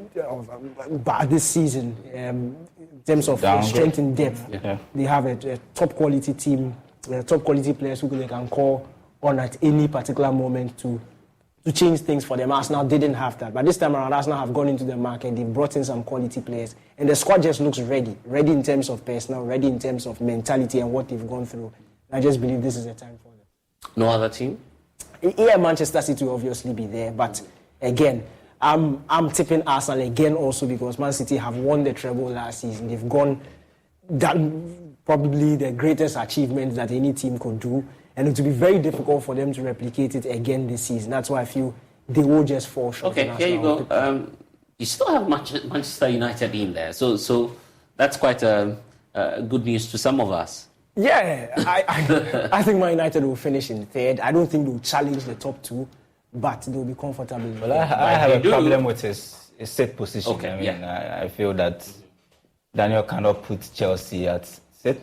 this season, in terms of strength and depth, they have a top-quality team, top-quality players who they can call on at any particular moment to change things for them. Arsenal didn't have that. But this time around, Arsenal have gone into the market. They've brought in some quality players. And the squad just looks ready. Ready in terms of personnel, ready in terms of mentality and what they've gone through. I just believe this is the time for them. No other team? Yeah, Manchester City will obviously be there. But again, I'm tipping Arsenal again also because Man City have won the treble last season. They've done probably the greatest achievement that any team could do. And it will be very difficult for them to replicate it again this season. That's why I feel they will just fall short. Okay, here you go. You still have Manchester United in there. So that's quite good news to some of us. Yeah, I think Man United will finish in 3rd. I don't think they'll challenge the top 2. but they'll be comfortable. Well, I have a problem with his set position. Okay, I mean, I feel that Daniel cannot put Chelsea at set.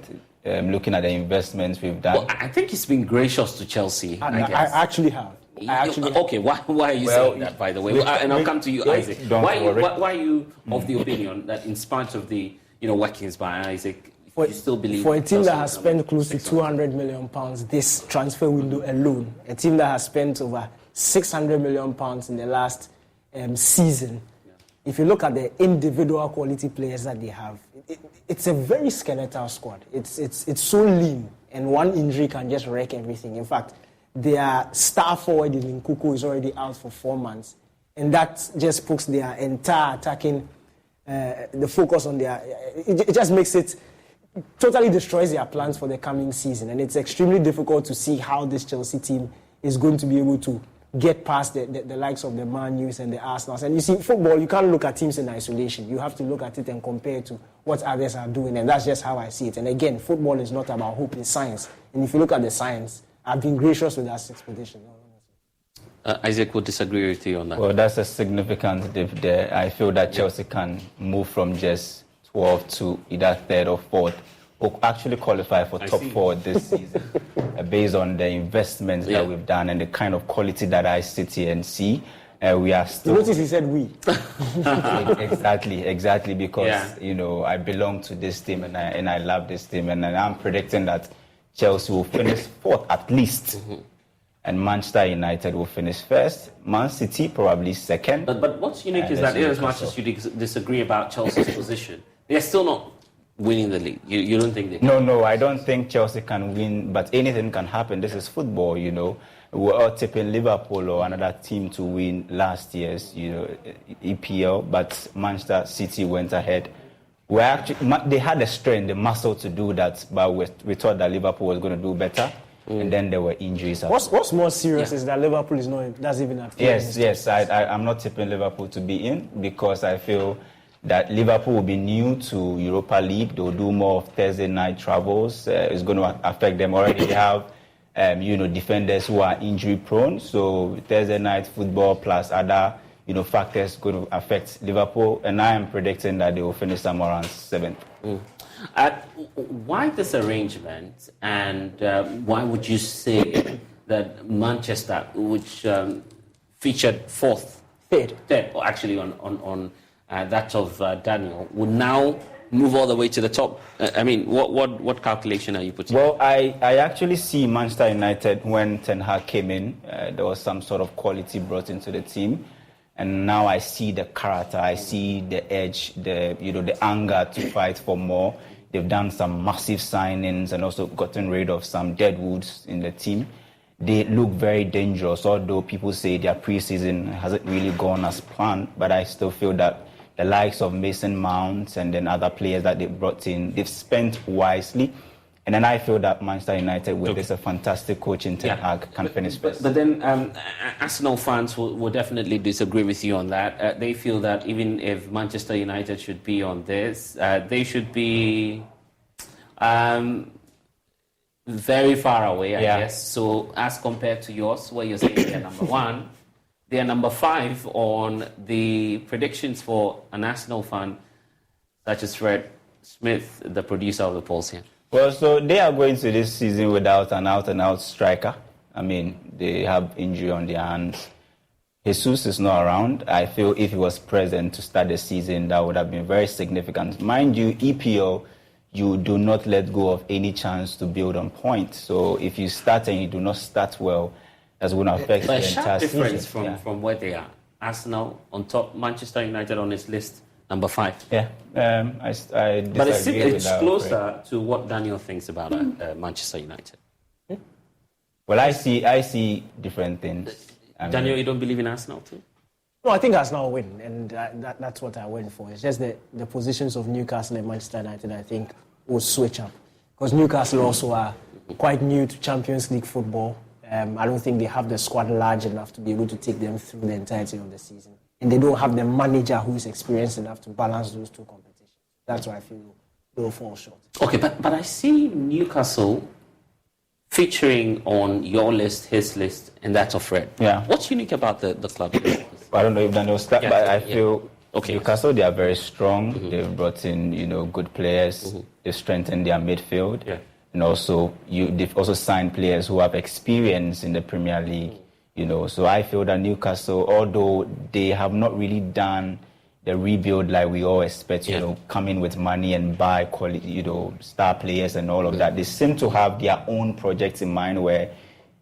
Looking at the investments we've done. Well, I think he's been gracious to Chelsea. I actually have. Okay, why are you saying that, by the way? And I'll come to you, Isaac. Why are you of the opinion that in spite of the workings by Isaac, you still believe... For a team that has spent close to £200 million this transfer window alone, a team that has spent over £600 million in the last season, if you look at the individual quality players that they have, it's a very skeletal squad. It's so lean, and one injury can just wreck everything. In fact, their star forward in Nkuku is already out for 4 months, and that just puts their entire attacking, the focus on their... It just makes it... totally destroys their plans for the coming season, and it's extremely difficult to see how this Chelsea team is going to be able to get past the likes of the Man U's and the Arsenals. And you see, football, you can't look at teams in isolation. You have to look at it and compare it to what others are doing, and that's just how I see it. And again, football is not about hope, it's science. And if you look at the science, I've been gracious with that sixth position. Isaac would disagree with you on that. Well, that's a significant dip there. I feel that Chelsea can move from just 12 to either third or fourth, or actually qualify for top 4 this season, based on the investments that we've done and the kind of quality that I sit here and see. We are still... You notice he said we. Exactly, because I belong to this team and I love this team, and I'm predicting that Chelsea will finish 4th at least. And Manchester United will finish 1st. Man City probably 2nd. But what's unique is that as much as you disagree about Chelsea's position, they're still not winning the league. You don't think they can? No, I don't think Chelsea can win, but anything can happen. This is football, We're all tipping Liverpool or another team to win last year's, EPL, but Manchester City went ahead. They had the strength, the muscle to do that, but we thought that Liverpool was going to do better. And then there were injuries. What's more serious is that Liverpool is not, that's even at Yes, I'm not tipping Liverpool to be in, because I feel that Liverpool will be new to Europa League. They'll do more of Thursday night travels. It's going to affect them already. They have, defenders who are injury prone. So Thursday night football plus other, factors going to affect Liverpool. And I am predicting that they will finish somewhere around 7th. Why this arrangement, and why would you say that Manchester, which featured 4th, third, or actually on that of Daniel, would now move all the way to the top? What calculation are you putting? Well, I actually see Manchester United, when Ten Hag came in, there was some sort of quality brought into the team. And now I see the character, I see the edge, the anger to fight for more. They've done some massive signings and also gotten rid of some deadwoods in the team. They look very dangerous, although people say their preseason hasn't really gone as planned. But I still feel that the likes of Mason Mount and then other players that they brought in, they've spent wisely. And then I feel that Manchester United, with this a fantastic coach in Ten Hag, can finish first. But then Arsenal fans will definitely disagree with you on that. They feel that even if Manchester United should be on this, they should be very far away, I guess. So as compared to yours, where you're saying they're number 1, they are number 5 on the predictions for an Arsenal fan, such as Fred Smith, the producer of the polls here. Well, so they are going to this season without an out-and-out striker. They have injury on their hands. Jesus is not around. I feel if he was present to start the season, that would have been very significant. Mind you, EPL, you do not let go of any chance to build on points. So if you start and you do not start well, that's going to affect the entire season. Difference from where they are. Arsenal on top, Manchester United on his list, number 5. Yeah, I disagree. But it's closer to what Daniel thinks about Manchester United. Well, I see different things. Daniel, you don't believe in Arsenal too? No, I think Arsenal will win, and that's what I went for. It's just the positions of Newcastle and Manchester United, I think, will switch up. Because Newcastle also are quite new to Champions League football. I don't think they have the squad large enough to be able to take them through the entirety of the season. And they don't have the manager who is experienced enough to balance those two competitions. That's why I feel they'll fall short. Okay, but I see Newcastle featuring on your list, his list, and that of Fred. Yeah. What's unique about the club? I don't know if Daniel start, but I feel okay. Newcastle, they are very strong. They've brought in, good players. They've strengthened their midfield. Yeah. And also, they've also signed players who have experience in the Premier League. So I feel that Newcastle, although they have not really done the rebuild like we all expect, come in with money and buy quality, star players and all of that. They seem to have their own projects in mind where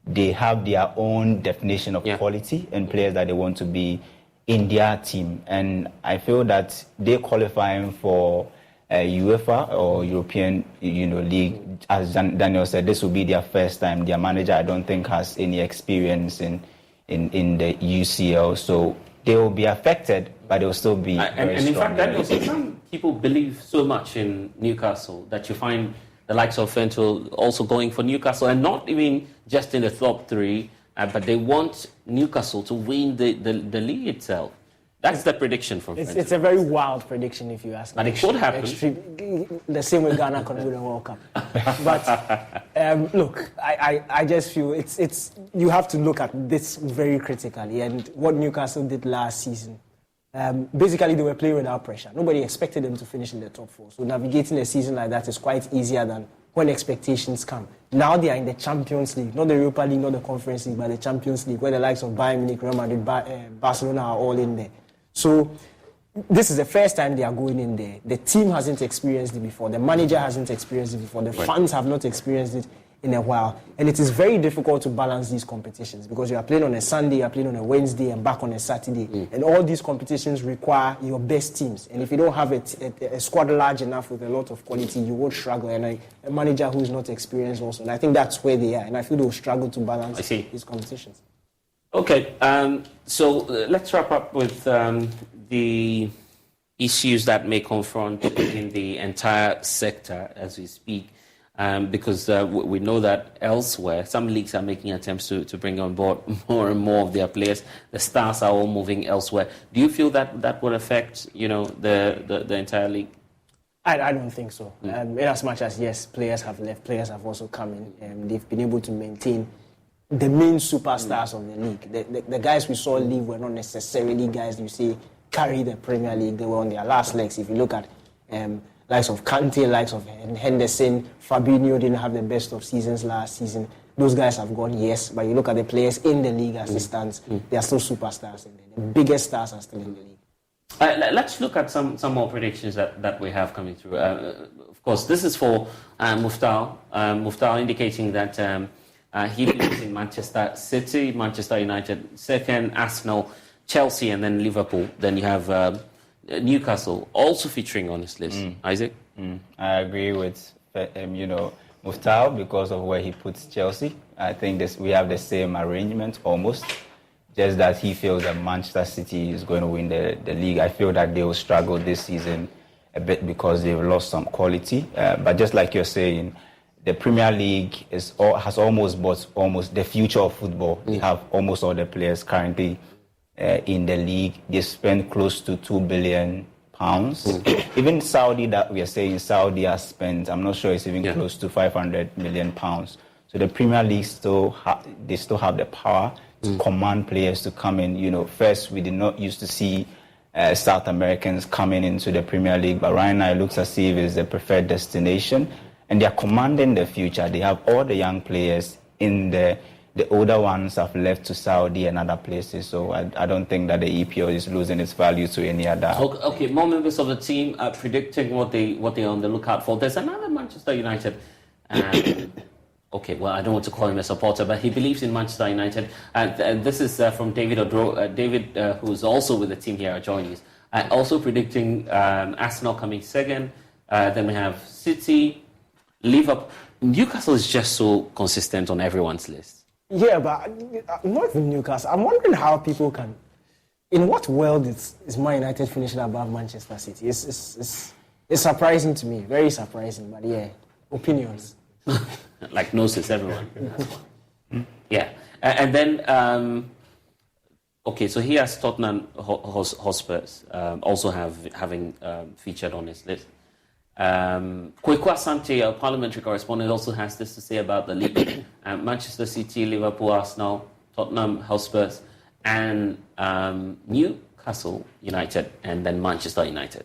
they have their own definition of quality and players that they want to be in their team. And I feel that they're qualifying for UEFA or European, league. As Daniel said, this will be their first time. Their manager, I don't think, has any experience in the UCL. So they will be affected, but they will still be very and in strong. fact, Daniel, some people believe so much in Newcastle that you find the likes of Fento also going for Newcastle, and not even just in the top three, but they want Newcastle to win the league itself. That's the prediction from Fento. It's a very wild prediction, if you ask me. But it could happen. The same way Ghana can win the World Cup. But look, I just feel it's you have to look at this very critically. And what Newcastle did last season, basically they were playing without pressure. Nobody expected them to finish in the top four. So navigating a season like that is quite easier than when expectations come. Now they are in the Champions League, not the Europa League, not the Conference League, but the Champions League, where the likes of Bayern Munich, Real Madrid, Barcelona are all in there. So this is the first time they are going in there. The team hasn't experienced it before. The manager hasn't experienced it before. The fans have not experienced it in a while. And it is very difficult to balance these competitions because you are playing on a Sunday, you are playing on a Wednesday, and back on a Saturday. And all these competitions require your best teams. And if you don't have a squad large enough with a lot of quality, you will struggle. And a manager who is not experienced also. And I think that's where they are. And I feel they will struggle to balance these competitions. Okay, so let's wrap up with the issues that may confront in the entire sector as we speak, because we know that elsewhere, some leagues are making attempts to bring on board more and more of their players. The stars are all moving elsewhere. Do you feel that would affect, the entire league? I don't think so. In as much as, yes, players have left, players have also come in. They've been able to maintain the main superstars of the league. The guys we saw leave were not necessarily guys you say carry the Premier League. They were on their last legs. If you look at likes of Kante, likes of Henderson, Fabinho didn't have the best of seasons last season. Those guys have gone, yes, but you look at the players in the league as it stands, they are still superstars in there. The biggest stars are still in the league. Let's look at some more predictions that we have coming through. Of course, this is for Muftar. Muftar indicating that he believes in Manchester City, Manchester United second, Arsenal, Chelsea, and then Liverpool. Then you have Newcastle also featuring on his list. Isaac? I agree with Muftar because of where he puts Chelsea. I think we have the same arrangement almost, just that he feels that Manchester City is going to win the league. I feel that they will struggle this season a bit because they've lost some quality. But just like you're saying, the Premier League has almost bought the future of football. They have almost all the players currently in the league. They spend close to £2 billion. Even Saudi, that we are saying Saudi has spent, I'm not sure it's even close to £500 million. So the Premier League still have the power to command players to come in. First we did not used to see South Americans coming into the Premier League, but right now it looks as if it's the preferred destination. And they are commanding the future. They have all the young players in the older ones have left to Saudi and other places. So I don't think that the EPL is losing its value to any other. Okay, more members of the team are predicting what they're on the lookout for. There's another Manchester United. Okay, well, I don't want to call him a supporter, but he believes in Manchester United. And this is from David Odro. David, who's also with the team here, joining us. Also predicting Arsenal coming second. Then we have City, Liverpool. Newcastle is just so consistent on everyone's list. Yeah, but not even Newcastle. I'm wondering how people can. In what world is Man United finishing above Manchester City? It's surprising to me, very surprising. But yeah, opinions. Like noses, everyone. Yeah, and then okay, so he has Tottenham Hotspurs also having featured on his list. Kweku Asante, our parliamentary correspondent, also has this to say about the league. Manchester City, Liverpool, Arsenal, Tottenham Hotspur, and Newcastle United, and then Manchester United.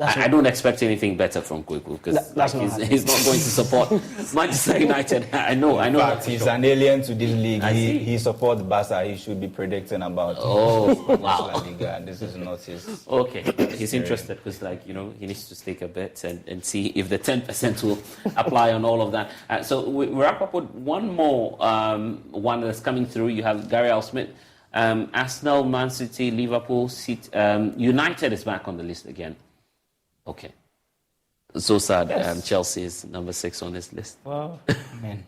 I don't expect anything better from Kweku because he's not going to support Manchester United. I know. In fact, he's an alien to this league. He supports Barca. He should be predicting about. Oh, wow! La Liga. This is not his. Okay, he's interested because, he needs to stake a bet and see if the 10% will apply on all of that. So we wrap up with one more one that's coming through. You have Gary Al-Smith, Arsenal, Man City, Liverpool, City, United is back on the list again. Okay. So sad. Yes. Chelsea is number 6 on this list. Well, man.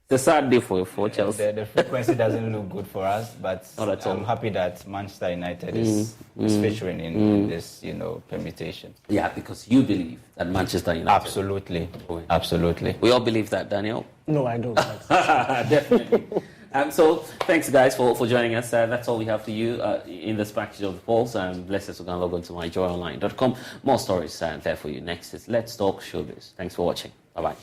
It's a sad day for Chelsea. The frequency doesn't look good for us, but I'm happy that Manchester United is featuring in this, permutation. Yeah, because you believe that Manchester United. Absolutely. Absolutely. We all believe that, Daniel? No, I don't. Definitely. So thanks, guys, for joining us. That's all we have for you in this package of the polls. Bless us to go and log on to myjoyonline.com. More stories there for you. Next is Let's Talk Showbiz. Thanks for watching. Bye-bye.